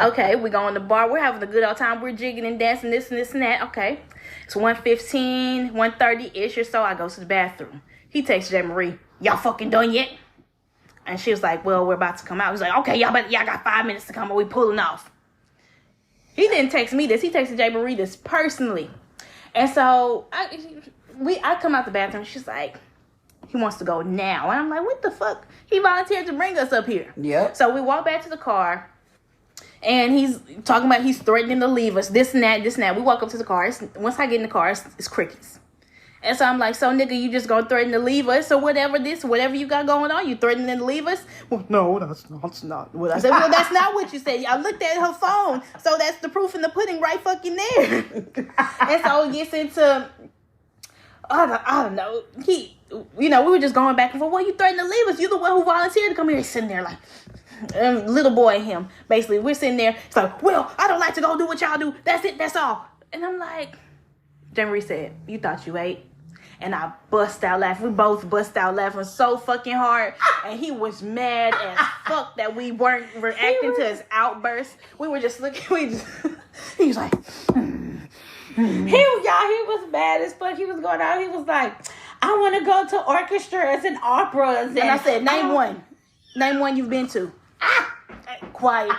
okay, we go in the bar. We're having a good old time. We're jigging and dancing, this and that. Okay, it's 1:15, 1:30-ish or so. I go to the bathroom. He texts JayMariee, y'all fucking done yet? And she was like, well, we're about to come out. He's like, okay, y'all got 5 minutes to come or we pulling off. He didn't text me this. He texted JayMariee this personally. And so I come out the bathroom. She's like, he wants to go now. And I'm like, what the fuck? He volunteered to bring us up here. Yep. So we walk back to the car. And he's talking about he's threatening to leave us. This and that. We walk up to the car. Once I get in the car, it's crickets. And so I'm like, so nigga, you just gonna threaten to leave us or whatever you got going on? You threatening to leave us? Well, no, that's not what I said. Well, that's not what you said. I looked at her phone. So that's the proof in the pudding right fucking there. And so it gets into, I don't know. We were just going back and forth. Well, you threatening to leave us. You the one who volunteered to come here. He's sitting there like, little boy and him. Basically, we're sitting there. It's like, well, I don't like to go do what y'all do. That's it. That's all. And I'm like, JayMariee said, you thought you ate? And I bust out laughing. We both bust out laughing so fucking hard. And he was mad as fuck that we weren't reacting to his outburst. We were just looking. He was like, He was mad as fuck. He was going out. He was like, I want to go to orchestras and operas. And I said, name one. Name one you've been to. Quiet.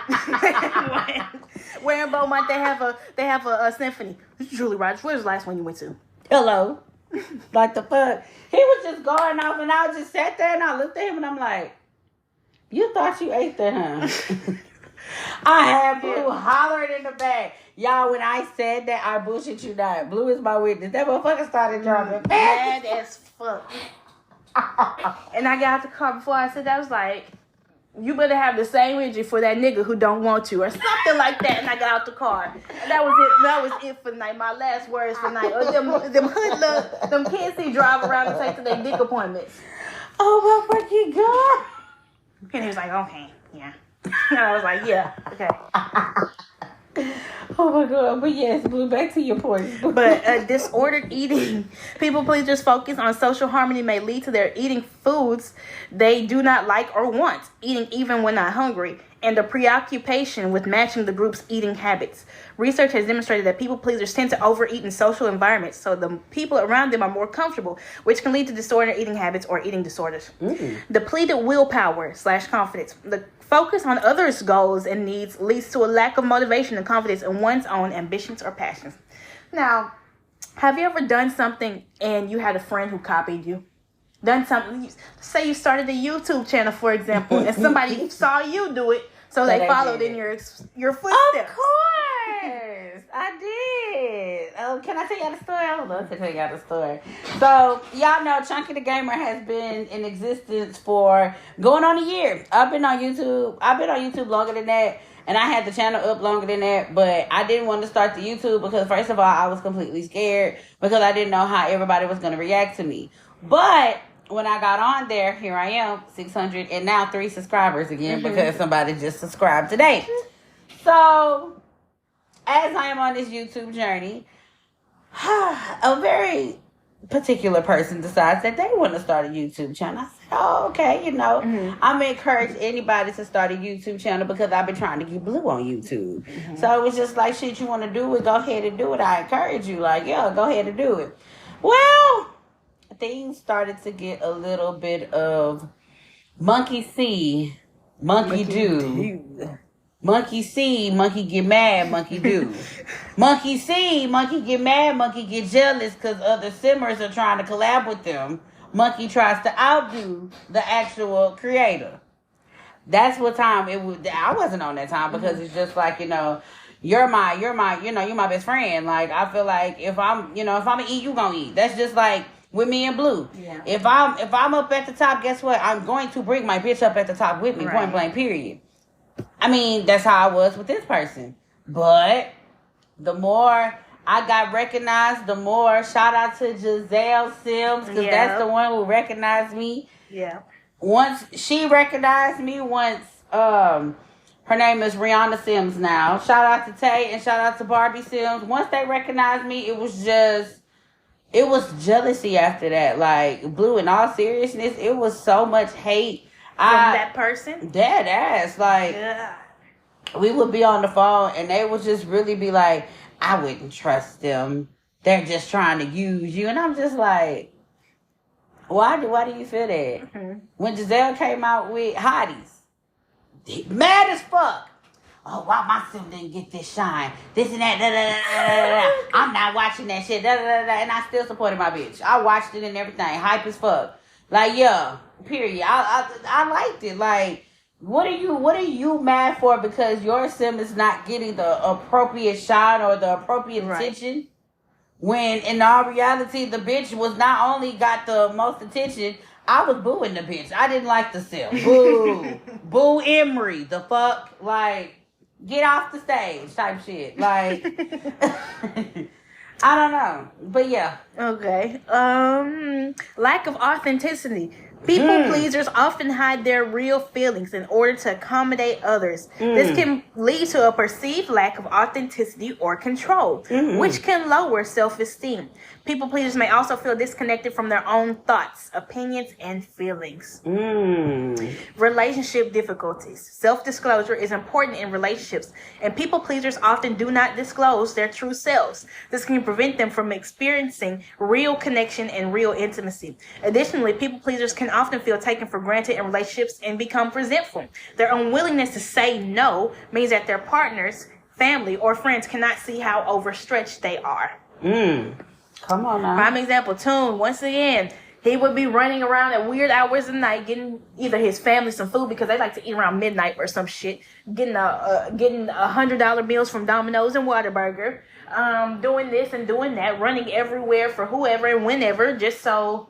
Where in Beaumont they have a symphony. Julie Rogers. Where's the last one you went to? Hello. Like the fuck. He was just going off and I just sat there and I looked at him and I'm like, you thought you ate that, huh? I had Blue hollering in the back. Y'all, when I said that, I bullshit you not. Blue is my witness. That motherfucker started driving mad as fuck. And I got out the car before I said that. I was like, you better have the same energy for that nigga who don't want you or something like that. And I got out the car. And that was it. That was it for the night. My last words for the night. Them hoodlums, them kids he drive around and take to their dick appointments. Oh my fucking God. And he was like, okay, yeah. And I was like, yeah, okay. Oh my God. But yes, Blue, back to your point. But disordered eating. People pleasers focus on social harmony may lead to their eating foods they do not like or want. Eating even when not hungry. and a preoccupation with matching the group's eating habits. Research has demonstrated that people pleasers tend to overeat in social environments, so the people around them are more comfortable, which can lead to disordered eating habits or eating disorders. Depleted willpower / confidence. The focus on others' goals and needs leads to a lack of motivation and confidence in one's own ambitions or passions. Now, have you ever done something and you had a friend who copied you? Done something, say you started a YouTube channel, for example, and somebody saw you do it, so they followed in your footsteps. Of course, I did. Oh, can I tell y'all the story? I would love to tell y'all the story. So, y'all know Chunky the Gamer has been in existence for going on a year. I've been on YouTube longer than that, and I had the channel up longer than that, but I didn't want to start the YouTube because, first of all, I was completely scared because I didn't know how everybody was going to react to me. But when I got on there, here I am, 600 and now 3 subscribers again because somebody just subscribed today. So, as I am on this YouTube journey, a very particular person decides that they want to start a YouTube channel. I said, oh, okay, I'm going to encourage anybody to start a YouTube channel because I've been trying to get Blue on YouTube. So it was just like, shit, you want to do it, go ahead and do it. I encourage you, like, yeah, go ahead and do it. Well, things started to get a little bit of monkey see, monkey do. Monkey see, monkey get mad, monkey do. Monkey see, monkey get mad, monkey get jealous because other simmers are trying to collab with them. Monkey tries to outdo the actual creator. That's what time it was. I wasn't on that time because it's just like, you're my best friend. Like, I feel like if I'm gonna eat, you gonna eat. That's just like with me and Blue. Yeah. If I'm up at the top, guess what? I'm going to bring my bitch up at the top with me, right. Point blank, period. I mean, that's how I was with this person. But the more I got recognized, the more shout out to Giselle Sims, because that's the one who recognized me. Yeah. Once she recognized me, her name is Rihanna Sims now. Shout out to Tay and shout out to Barbie Sims. Once they recognized me, it was jealousy after that. Like, Blue, in all seriousness, it was so much hate. From that person? Dead ass. Like, we would be on the phone and they would just really be like, I wouldn't trust them. They're just trying to use you. And I'm just like, why do you feel that? Mm-hmm. When Giselle came out with Hotties, mad as fuck. Oh, why my sim didn't get this shine? This and that, da, da, da, da, da. I'm not watching that shit, da, da, da, da. And I still supported my bitch. I watched it and everything. Hype as fuck. Like, yeah, period. I liked it. Like, what are you mad for because your sim is not getting the appropriate shine or the appropriate attention? When in all reality, the bitch was not only got the most attention, I was booing the bitch. I didn't like the sim. Boo. Boo Emery. The fuck? Like, get off the stage type shit. Like, I don't know. But yeah. Okay. Lack of authenticity. People pleasers often hide their real feelings in order to accommodate others. This can lead to a perceived lack of authenticity or control, which can lower self-esteem. People pleasers may also feel disconnected from their own thoughts, opinions, and feelings. Relationship difficulties. Self-disclosure is important in relationships, and people pleasers often do not disclose their true selves. This can prevent them from experiencing real connection and real intimacy. Additionally, people pleasers can often feel taken for granted in relationships and become resentful. Their unwillingness to say no means that their partners, family, or friends cannot see how overstretched they are. Come on now. Prime example, Toon, once again, he would be running around at weird hours of the night getting either his family some food because they like to eat around midnight or some shit, getting $100 meals from Domino's and Whataburger, doing this and doing that, running everywhere for whoever and whenever, just so,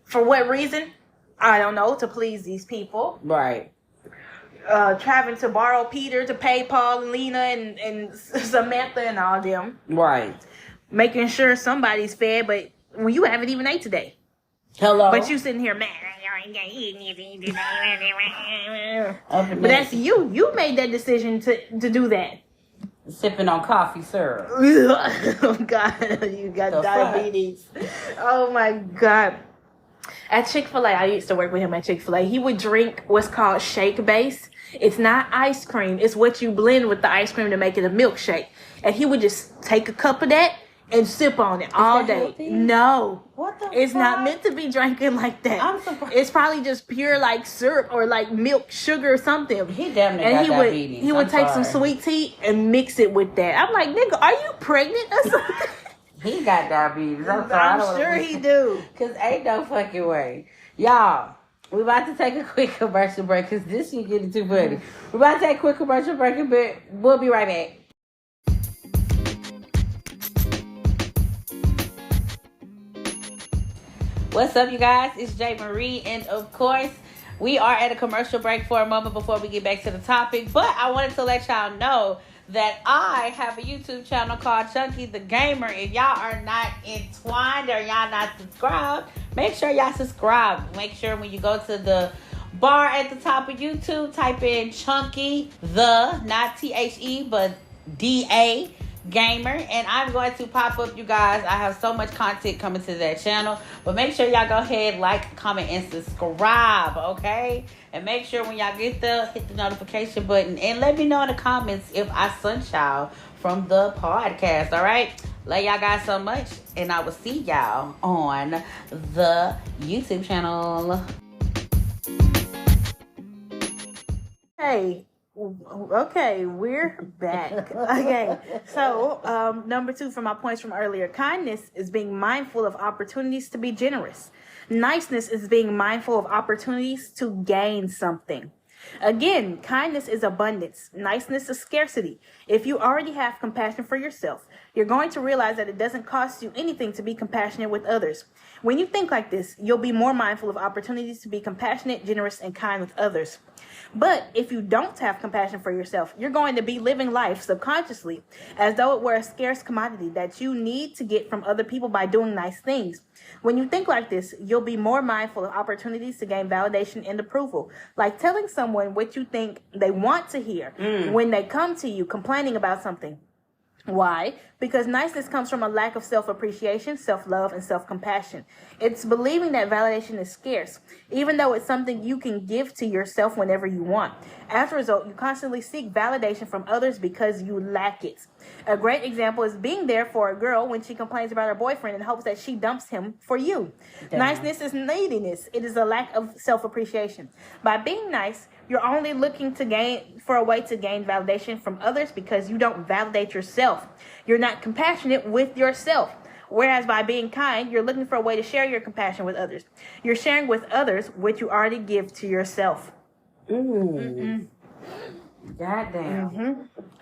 for what reason? I don't know, to please these people. Right. Traveling to borrow Peter to pay Paul and Lena and Samantha and all them. Right. Making sure somebody's fed, but you haven't even ate today. Hello. But you sitting here mad. But that's you. You made that decision to do that. Sipping on coffee syrup. Oh God, you got diabetes. Oh my God. At Chick-fil-A, I used to work with him at Chick-fil-A. He would drink what's called shake base. It's not ice cream. It's what you blend with the ice cream to make it a milkshake. And he would just take a cup of that and sip on it all day. Healthy? No. What the It's fuck? not meant to be drinking like that. I'm surprised. It's probably just pure like syrup or like milk, sugar or something. He damn near And got diabetes. he would I'm take some sorry. sweet tea and mix it with that. I'm like, nigga, are you pregnant or something? He got diabetes. I'm sorry. I don't I'm sure wanna- he do. Cause ain't no fucking way. Y'all, we about to take a quick commercial break because this shit getting too funny. We about to take a quick commercial break, but we'll be right back. What's up, you guys? It's JayMariee, and of course, we are at a commercial break for a moment before we get back to the topic. But I wanted to let y'all know that I have a YouTube channel called Chunky the Gamer. If y'all are not entwined or y'all not subscribed, make sure y'all subscribe. Make sure when you go to the bar at the top of YouTube, type in Chunky the, not THE, but DA Gamer, and I'm going to pop up, you guys. I have so much content coming to that channel, but make sure y'all go ahead, like, comment, and subscribe, okay? And make sure when y'all get there, hit the notification button, and let me know in the comments if I sunshine from the podcast, all right? Love y'all guys so much, and I will see y'all on the YouTube channel. Hey, okay, we're back. Okay, so number 2 for my points from earlier. Kindness is being mindful of opportunities to be generous. Niceness is being mindful of opportunities to gain something. Again, kindness is abundance. Niceness is scarcity. If you already have compassion for yourself, you're going to realize that it doesn't cost you anything to be compassionate with others. When you think like this, you'll be more mindful of opportunities to be compassionate, generous, and kind with others. But if you don't have compassion for yourself, you're going to be living life subconsciously as though it were a scarce commodity that you need to get from other people by doing nice things. When you think like this, you'll be more mindful of opportunities to gain validation and approval, like telling someone what you think they want to hear when they come to you complaining about something. Why? Because niceness comes from a lack of self-appreciation, self-love, and self-compassion. It's believing that validation is scarce, even though it's something you can give to yourself whenever you want. As a result, you constantly seek validation from others because you lack it. A great example is being there for a girl when she complains about her boyfriend in hopes that she dumps him for you. Damn. Niceness is neediness. It is a lack of self-appreciation. By being nice, you're only looking to gain for a way to gain validation from others because you don't validate yourself. You're not compassionate with yourself. Whereas by being kind, you're looking for a way to share your compassion with others. You're sharing with others what you already give to yourself. Goddamn.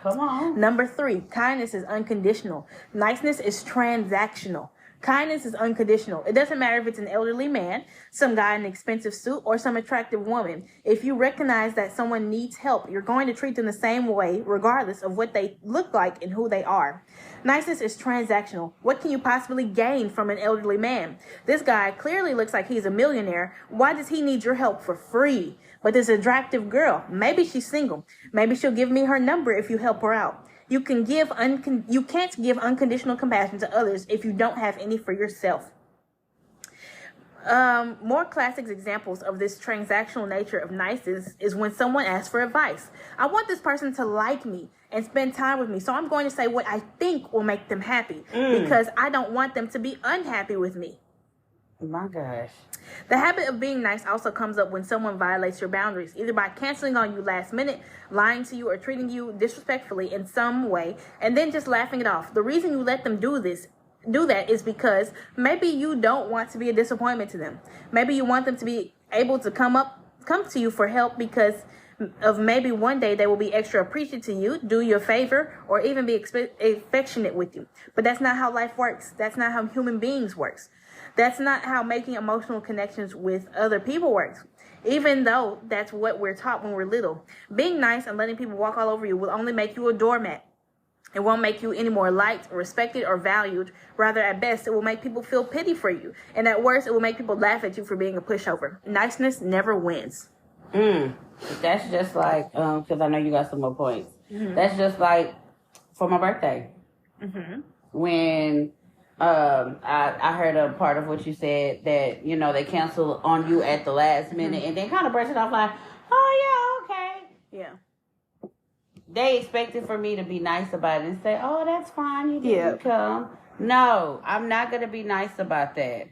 Come on. Number 3, kindness is unconditional. Niceness is transactional. Kindness is unconditional. It doesn't matter if it's an elderly man, some guy in an expensive suit, or some attractive woman. If you recognize that someone needs help, you're going to treat them the same way, regardless of what they look like and who they are. Niceness is transactional. What can you possibly gain from an elderly man? This guy clearly looks like he's a millionaire. Why does he need your help for free? But this attractive girl, maybe she's single. Maybe she'll give me her number if you help her out. You can't give unconditional compassion to others if you don't have any for yourself. More classic examples of this transactional nature of niceness is when someone asks for advice. I want this person to like me and spend time with me, so I'm going to say what I think will make them happy because I don't want them to be unhappy with me. My gosh. The habit of being nice also comes up when someone violates your boundaries, either by canceling on you last minute, lying to you, or treating you disrespectfully in some way, and then just laughing it off. The reason you let them do that is because maybe you don't want to be a disappointment to them. Maybe you want them to be able to come to you for help because of maybe one day they will be extra appreciative to you, do you a favor, or even be affectionate with you. But that's not how life works. That's not how human beings works. That's not how making emotional connections with other people works, even though that's what we're taught when we're little. Being nice and letting people walk all over you will only make you a doormat. It won't make you any more liked, respected, or valued. Rather, at best, it will make people feel pity for you. And at worst, it will make people laugh at you for being a pushover. Niceness never wins. That's just like, because I know you got some more points. That's just like for my birthday. When I heard a part of what you said that, you know, they cancel on you at the last minute and then kind of brush it off like, oh, yeah, okay. Yeah. They expected for me to be nice about it and say, oh, that's fine. You didn't come. No, I'm not going to be nice about that.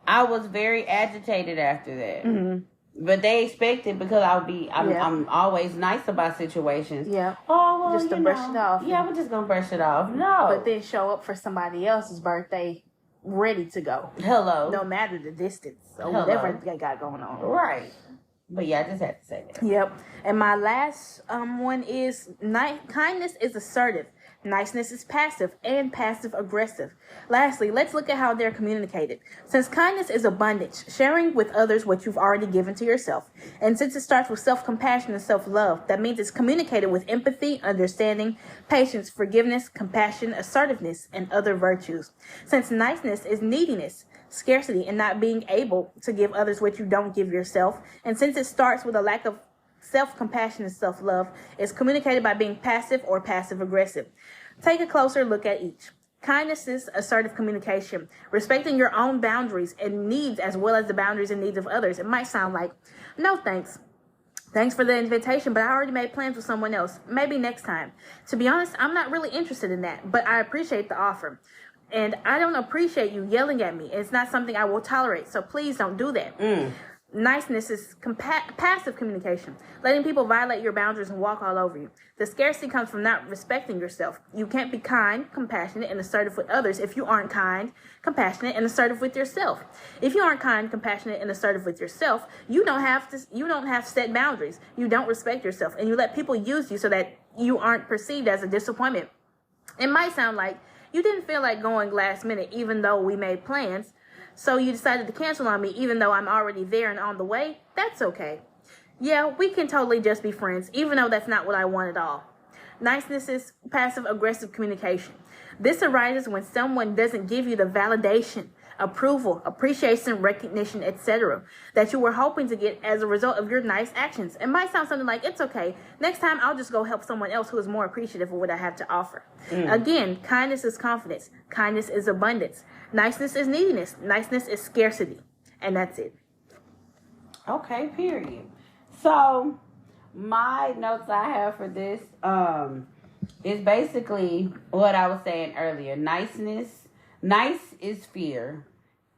I was very agitated after that. Mm-hmm. But they expected because I'm always nice about situations. Yeah. Oh, well, just to brush it off. Yeah, we're just going to brush it off. No. But then show up for somebody else's birthday ready to go. Hello. No matter the distance or whatever they got going on. Right. But yeah, I just had to say that. Yep. And my last one is kindness is assertive. Niceness is passive and passive aggressive. Lastly, let's look at how they're communicated. Since kindness is abundance, sharing with others what you've already given to yourself. And since it starts with self-compassion and self-love, that means it's communicated with empathy, understanding, patience, forgiveness, compassion, assertiveness, and other virtues. Since niceness is neediness, scarcity, and not being able to give others what you don't give yourself. And since it starts with a lack of self-compassion and self-love, is communicated by being passive or passive-aggressive. Take a closer look at each. Kindness is assertive communication, respecting your own boundaries and needs as well as the boundaries and needs of others. It might sound like, no thanks. Thanks for the invitation, but I already made plans with someone else. Maybe next time. To be honest, I'm not really interested in that, but I appreciate the offer. And I don't appreciate you yelling at me. It's not something I will tolerate, so please don't do that. Niceness is passive communication, letting people violate your boundaries and walk all over you. The scarcity comes from not respecting yourself. You can't be kind, compassionate, and assertive with others if you aren't kind, compassionate, and assertive with yourself. If you aren't kind, compassionate, and assertive with yourself, you don't have set boundaries. You don't respect yourself, and you let people use you so that you aren't perceived as a disappointment. It might sound like you didn't feel like going last minute, even though we made plans. So you decided to cancel on me even though I'm already there and on the way? That's okay. Yeah, we can totally just be friends, even though that's not what I want at all. Niceness is passive-aggressive communication. This arises when someone doesn't give you the validation, approval, appreciation, recognition, etc. that you were hoping to get as a result of your nice actions. It might sound something like, it's okay. Next time I'll just go help someone else who is more appreciative of what I have to offer. Again, kindness is confidence. Kindness is abundance. Niceness is neediness. Niceness is scarcity. And that's it. Okay, period. So, my notes I have for this is basically what I was saying earlier. Nice is fear,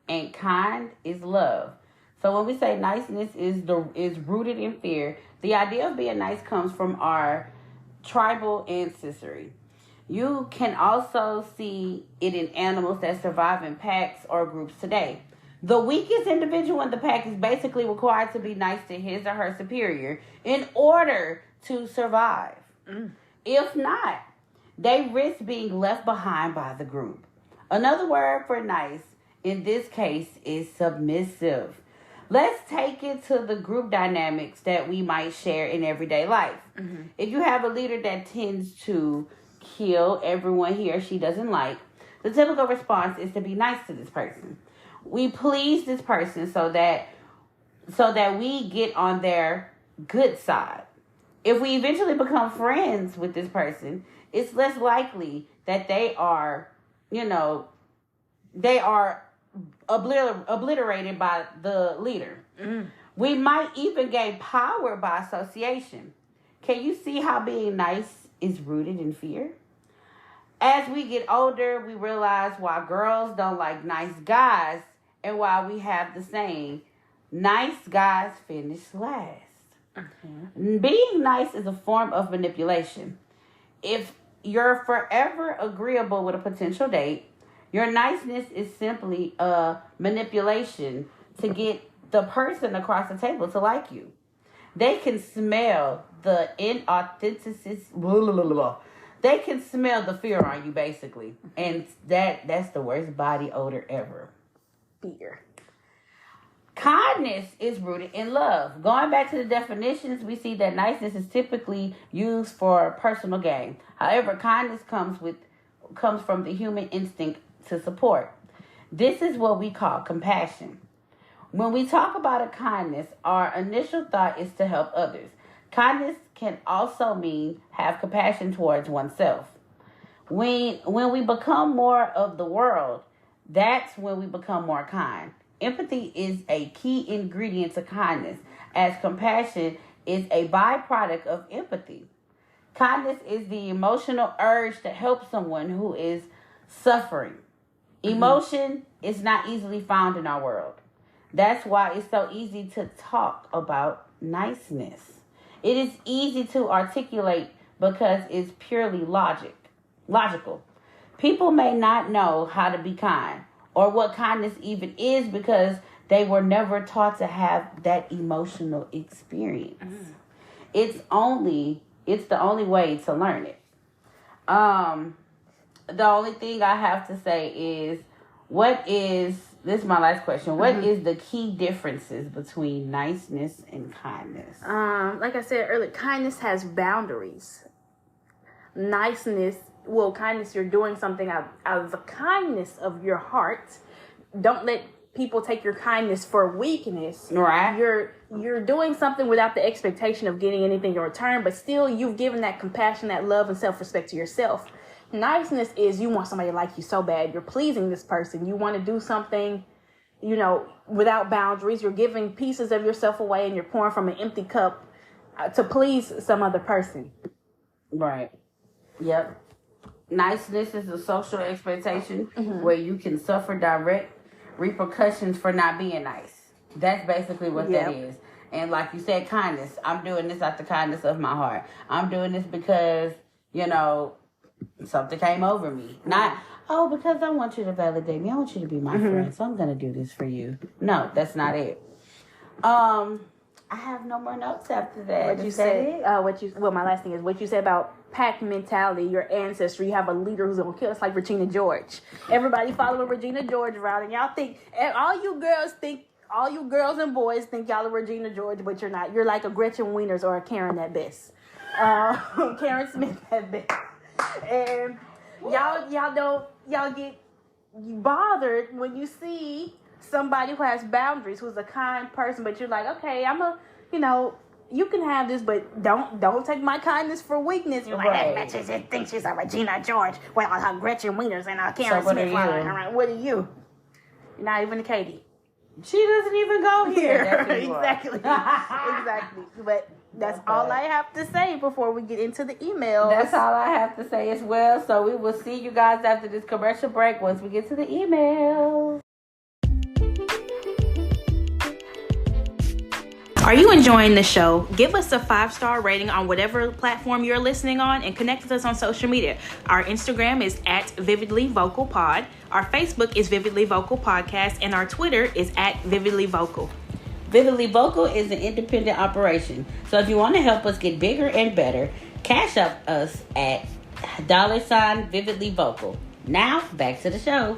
and kind is love. So when we say niceness is rooted in fear, the idea of being nice comes from our tribal ancestry. You can also see it in animals that survive in packs or groups today. The weakest individual in the pack is basically required to be nice to his or her superior in order to survive. If not, they risk being left behind by the group. Another word for nice in this case is submissive. Let's take it to the group dynamics that we might share in everyday life. If you have a leader that tends to kill everyone he or she doesn't like, the typical response is to be nice to this person. We please this person so that we get on their good side. If we eventually become friends with this person, it's less likely that they are obliterated by the leader. We might even gain power by association. Can you see how being nice is rooted in fear? As we get older, we realize why girls don't like nice guys and why we have the saying, nice guys finish last. Being nice is a form of manipulation. If you're forever agreeable with a potential date, your niceness is simply a manipulation to get the person across the table to like you. They can smell the inauthenticity. They can smell the fear on you, basically. And that's the worst body odor ever. Fear. Kindness is rooted in love. Going back to the definitions, we see that niceness is typically used for personal gain. However, kindness comes from the human instinct to support. This is what we call compassion. When we talk about a kindness, our initial thought is to help others. Kindness can also mean have compassion towards oneself. When we become more of the world, That's when we become more kind. Empathy is a key ingredient to kindness, as compassion is a byproduct of empathy. Kindness is the emotional urge to help someone who is suffering. Emotion is not easily found in our world. That's why it's so easy to talk about niceness. It is easy to articulate because it's purely logical. People may not know how to be kind or what kindness even is because they were never taught to have that emotional experience. It's the only way to learn it. The only thing I have to say is, this is my last question. What is the key differences between niceness and kindness? Like I said earlier, kindness has boundaries. Kindness, you're doing something out of the kindness of your heart. Don't let people take your kindness for weakness. Right. You're doing something without the expectation of getting anything in return, but still you've given that compassion, that love, and self-respect to yourself. Niceness is you want somebody to like you so bad. You're pleasing this person. You want to do something, without boundaries. You're giving pieces of yourself away and you're pouring from an empty cup to please some other person. Right. Yep. Niceness is a social expectation where you can suffer direct repercussions for not being nice. That's basically what that is. And like you said, kindness. I'm doing this out the kindness of my heart. I'm doing this because, something came over me. Not, because I want you to validate me. I want you to be my friend, so I'm going to do this for you. No, that's not it. I have no more notes after that. What you said, my last thing is what you said about pack mentality, your ancestry. You have a leader who's going to kill us, like Regina George. Everybody following Regina George around, and y'all think, all you girls and boys think y'all are Regina George, but you're not. You're like a Gretchen Wieners or a Karen at best. Karen Smith at best. And y'all get bothered when you see somebody who has boundaries, who's a kind person, but you're like, okay, you can have this, but don't take my kindness for weakness. You're like, that bitch just thinks she's a Regina George with all her Gretchen Wieners and her Karen Smith. What are you? You're not even a Katie. She doesn't even go here. Exactly. Exactly. But that's all I have to say before we get into the emails. That's all I have to say as well. So we will see you guys after this commercial break once we get to the emails. Are you enjoying the show? Give us a 5-star rating on whatever platform you're listening on and connect with us on social media. Our Instagram is @VividlyVocalPod. Our Facebook is Vividly Vocal Podcast, and our Twitter is @VividlyVocal. Vividly Vocal is an independent operation. So if you want to help us get bigger and better, cash up us at $Vividly Vocal. Now, back to the show.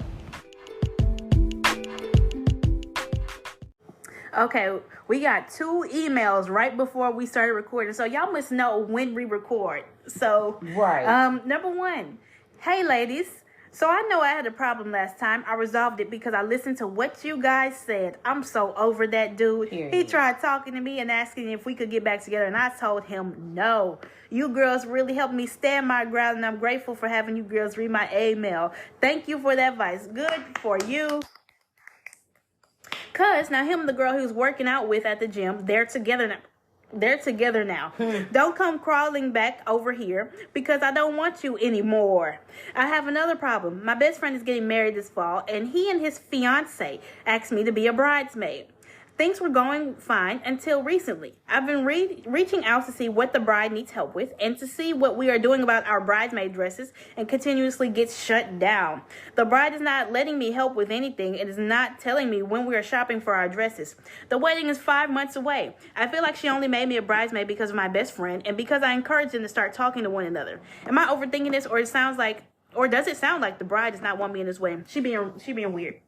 Okay, we got 2 emails right before we started recording, so y'all must know when we record. So, number 1, hey ladies. So I know I had a problem last time. I resolved it because I listened to what you guys said. I'm so over that dude. He tried talking to me and asking if we could get back together, and I told him no. You girls really helped me stand my ground, and I'm grateful for having you girls read my email. Thank you for that advice. Good for you. Cause now him and the girl he was working out with at the gym, they're together now. Don't come crawling back over here because I don't want you anymore. I have another problem. My best friend is getting married this fall, and he and his fiance asked me to be a bridesmaid. Things were going fine until recently. I've been reaching out to see what the bride needs help with and to see what we are doing about our bridesmaid dresses, and continuously gets shut down. The bride is not letting me help with anything and is not telling me when we are shopping for our dresses. The wedding is 5 months away. I feel like she only made me a bridesmaid because of my best friend and because I encouraged them to start talking to one another. Am I overthinking this, or does it sound like the bride does not want me in this wedding? She being weird.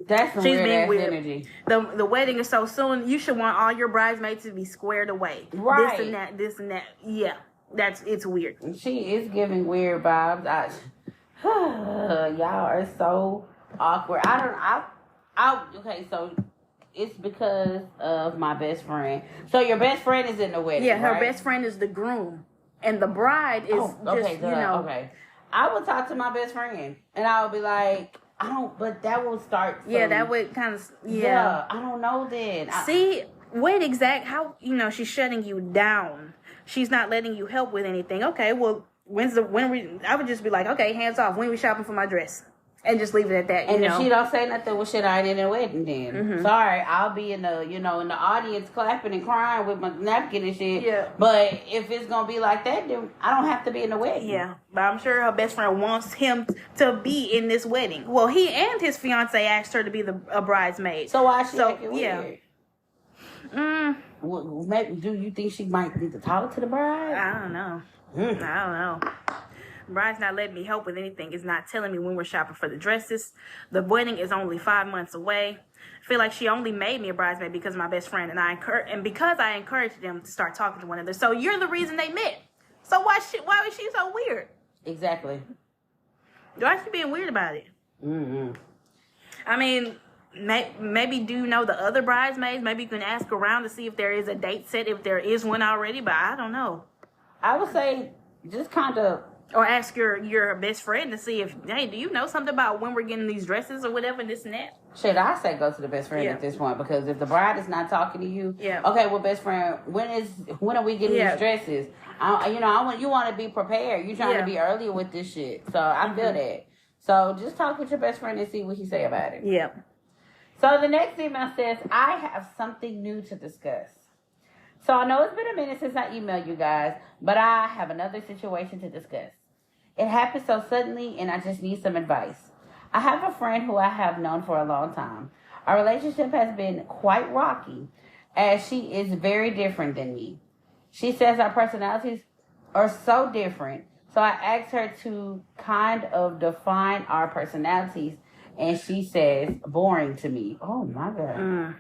That's some weird energy. The wedding is so soon. You should want all your bridesmaids to be squared away. Right. This and that. Yeah, it's weird. She is giving weird vibes. Y'all are so awkward. Okay, so it's because of my best friend. So your best friend is in the wedding, yeah, her right? best friend is the groom, and the bride is Okay. I would talk to my best friend, and I would be like, I don't. But that will start. Yeah, that would kind of. Yeah, I don't know. Then see, how she's shutting you down. She's not letting you help with anything. Okay, well, I would just be like, okay, hands off. When we shopping for my dress? And just leave it at that. And if she don't say nothing, well, shit, I ain't in the wedding then. Sorry, I'll be in the in the audience clapping and crying with my napkin and shit. Yeah. But if it's gonna be like that, then I don't have to be in the wedding. Yeah, but I'm sure her best friend wants him to be in this wedding. Well, he and his fiance asked her to be a bridesmaid. So why she acting weird? Well, maybe do you think she might need to talk to the bride? I don't know. I don't know. Bride's not letting me help with anything. It's not telling me when we're shopping for the dresses. The wedding is only 5 months away. I feel like she only made me a bridesmaid because of my best friend, and because I encouraged them to start talking to one another. So you're the reason they met. So why was she so weird? Exactly. Why is she being weird about it? I mean, maybe do you know the other bridesmaids? Maybe you can ask around to see if there is a date set, if there is one already. But I don't know. I would say just kind of. Or ask your best friend to see if, hey, do you know something about when we're getting these dresses or whatever, this and that? Shit, I say go to the best friend at this point, because if the bride is not talking to you, okay, well, best friend, when are we getting these dresses? You want to be prepared. You're trying to be earlier with this shit. So I feel that. So just talk with your best friend and see what he say about it. Yeah. So the next email says, I have something new to discuss. So I know it's been a minute since I emailed you guys, but I have another situation to discuss. It happened so suddenly, and I just need some advice. I have a friend who I have known for a long time. Our relationship has been quite rocky, as she is very different than me. She says our personalities are so different, so I asked her to kind of define our personalities, and she says, boring to me. Oh, my God.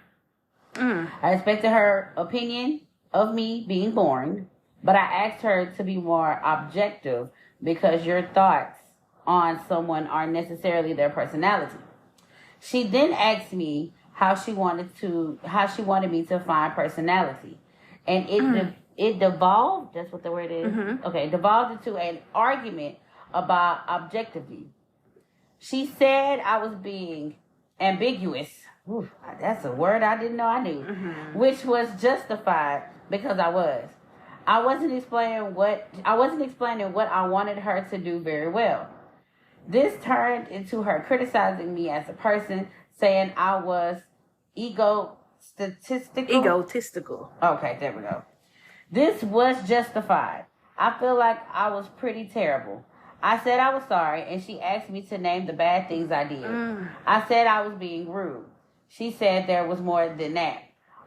I expected her opinion of me being boring, but I asked her to be more objective, because your thoughts on someone aren't necessarily their personality. She then asked me how she wanted me to find personality, and it devolved. That's what the word is. Okay, devolved into an argument about objectivity. She said I was being ambiguous. Ooh, that's a word I didn't know I knew, which was justified because I was. I wasn't explaining what I wanted her to do very well. This turned into her criticizing me as a person, saying I was egotistical. Okay, there we go. This was justified. I feel like I was pretty terrible. I said I was sorry, and she asked me to name the bad things I did. I said I was being rude. She said there was more than that.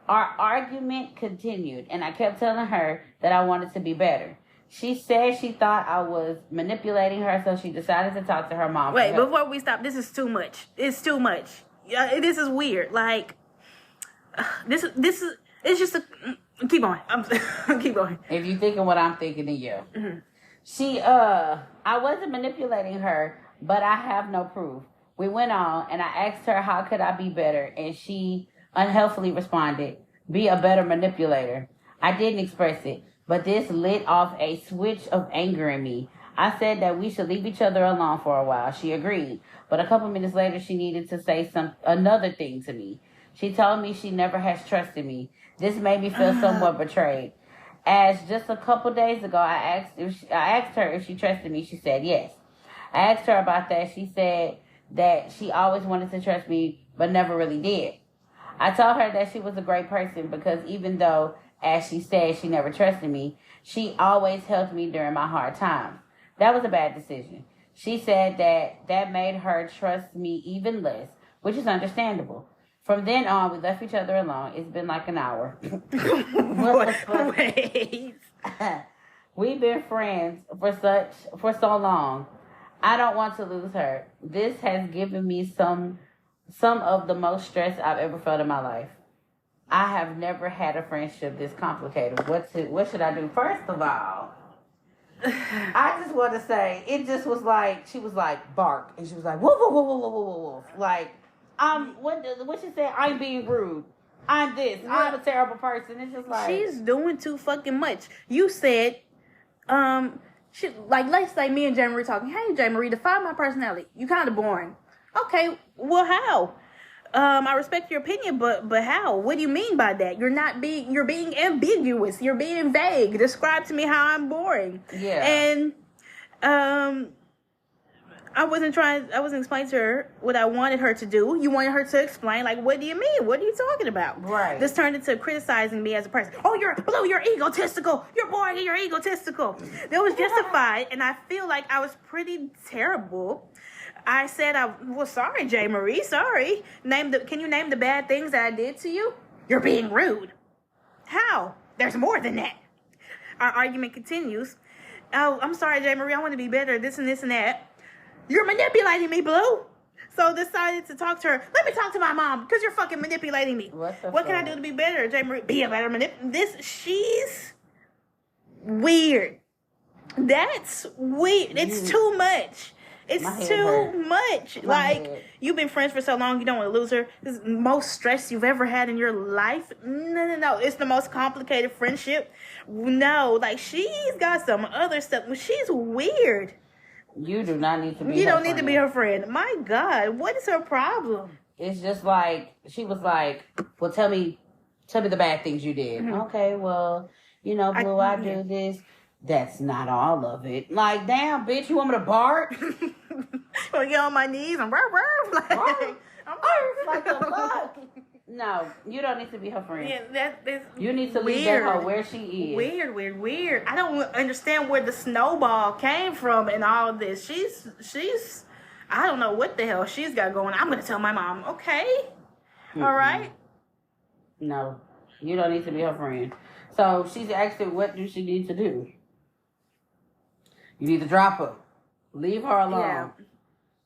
Our argument continued, and I kept telling her that I wanted to be better. She said she thought I was manipulating her, so she decided to talk to her mom. Wait, before we stop, this is too much. It's too much. This is weird. Like, this is, it's just keep on. Keep going. If you're thinking what I'm thinking, then yeah. I wasn't manipulating her, but I have no proof. We went on, and I asked her how could I be better, and she unhealthily responded, be a better manipulator. I didn't express it, but this lit off a switch of anger in me. I said that we should leave each other alone for a while. She agreed, but a couple minutes later, she needed to say another thing to me. She told me she never has trusted me. This made me feel somewhat betrayed. As just a couple days ago, I asked her if she trusted me. She said yes. I asked her about that. She said that she always wanted to trust me, but never really did. I told her that she was a great person because even though, as she said, she never trusted me, she always helped me during my hard times. That was a bad decision. She said that made her trust me even less, which is understandable. From then on, we left each other alone. It's been like an hour. Wait. We've been friends for so long. I don't want to lose her. This has given me some of the most stress I've ever felt in my life. I have never had a friendship this complicated. What should I do? First of all, I just want to say, it just was like, she was like, bark. And she was like, woof, woof, woof, woof, woof, woof, woof. Like, what she said, I'm being rude. I'm this. I'm a terrible person. It's just like, she's doing too fucking much. You said, let's say me and JayMariee talking. Hey, JayMariee, define my personality. You kind of boring. Okay, well, how? I respect your opinion, but how? What do you mean by that? You're being ambiguous. You're being vague. Describe to me how I'm boring. Yeah. And I wasn't explaining to her what I wanted her to do. You wanted her to explain, like, what do you mean? What are you talking about? Right. This turned into criticizing me as a person. Oh, you're egotistical. You're boring and you're egotistical. That was justified, and I feel like I was pretty terrible. I said, sorry, JayMariee, sorry. Can you name the bad things that I did to you? You're being rude. How? There's more than that. Our argument continues. Oh, I'm sorry, JayMariee, I want to be better, this and this and that. You're manipulating me, Blue. So decided to talk to her. Let me talk to my mom, because you're fucking manipulating me. What can I do to be better, JayMariee? Be a better she's weird. That's weird. It's too much. It's too much. Like, you've been friends for so long, you don't want to lose her. This is the most stress you've ever had in your life. No. It's the most complicated friendship. No, like, she's got some other stuff. She's weird. You do not need to be You don't need to be her friend. My God, what is her problem? It's just like, she was like, well, tell me the bad things you did. Mm-hmm. Okay, well, Blue, I do this. That's not all of it. Like, damn, bitch, you want me to bark? Well, get on my knees and like, I'm like the fuck. No, you don't need to be her friend. Yeah, that's you need to leave her where she is. Weird. I don't understand where the snowball came from and all this. She's I don't know what the hell she's got going. I'm gonna tell my mom. Okay, all right. No, you don't need to be her friend. So she's asking, what do she need to do? You need to drop her. Leave her alone. Yeah.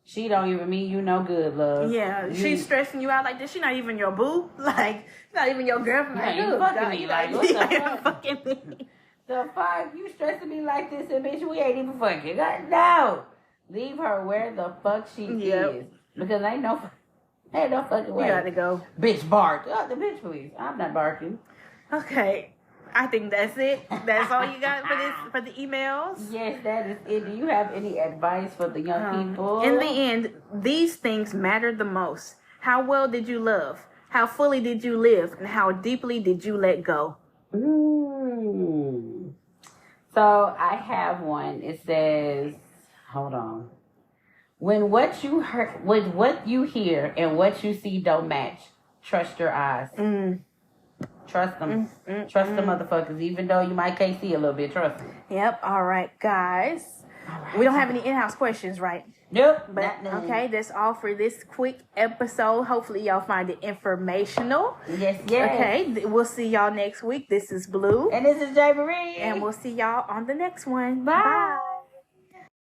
She don't even mean you no good, love. Yeah, she's stressing you out like this. She not even your boo. Like, not even your girlfriend. Like, you fucking me. Like, what the fuck? Fucking me. The fuck? You stressing me like this, and bitch, we ain't even fucking. No. Leave her where the fuck she is. Because ain't no fucking way. You gotta go. Bitch, bark. Oh, the bitch, please. I'm not barking. Okay. I think that's it. That's all you got for the emails? Yes, that is it. Do you have any advice for the young people? In the end, these things matter the most. How well did you love? How fully did you live? And how deeply did you let go? So I have one. It says, hold on. When what you hear and what you see don't match, trust your eyes. Trust them. Trust the motherfuckers. Even though you might can't see a little bit, trust them. Yep. All right, guys. We don't have any in-house questions, right? Nope. But okay, that's all for this quick episode. Hopefully y'all find it informational. Yes. Okay, we'll see y'all next week. This is Blue. And this is JayMariee. And we'll see y'all on the next one. Bye.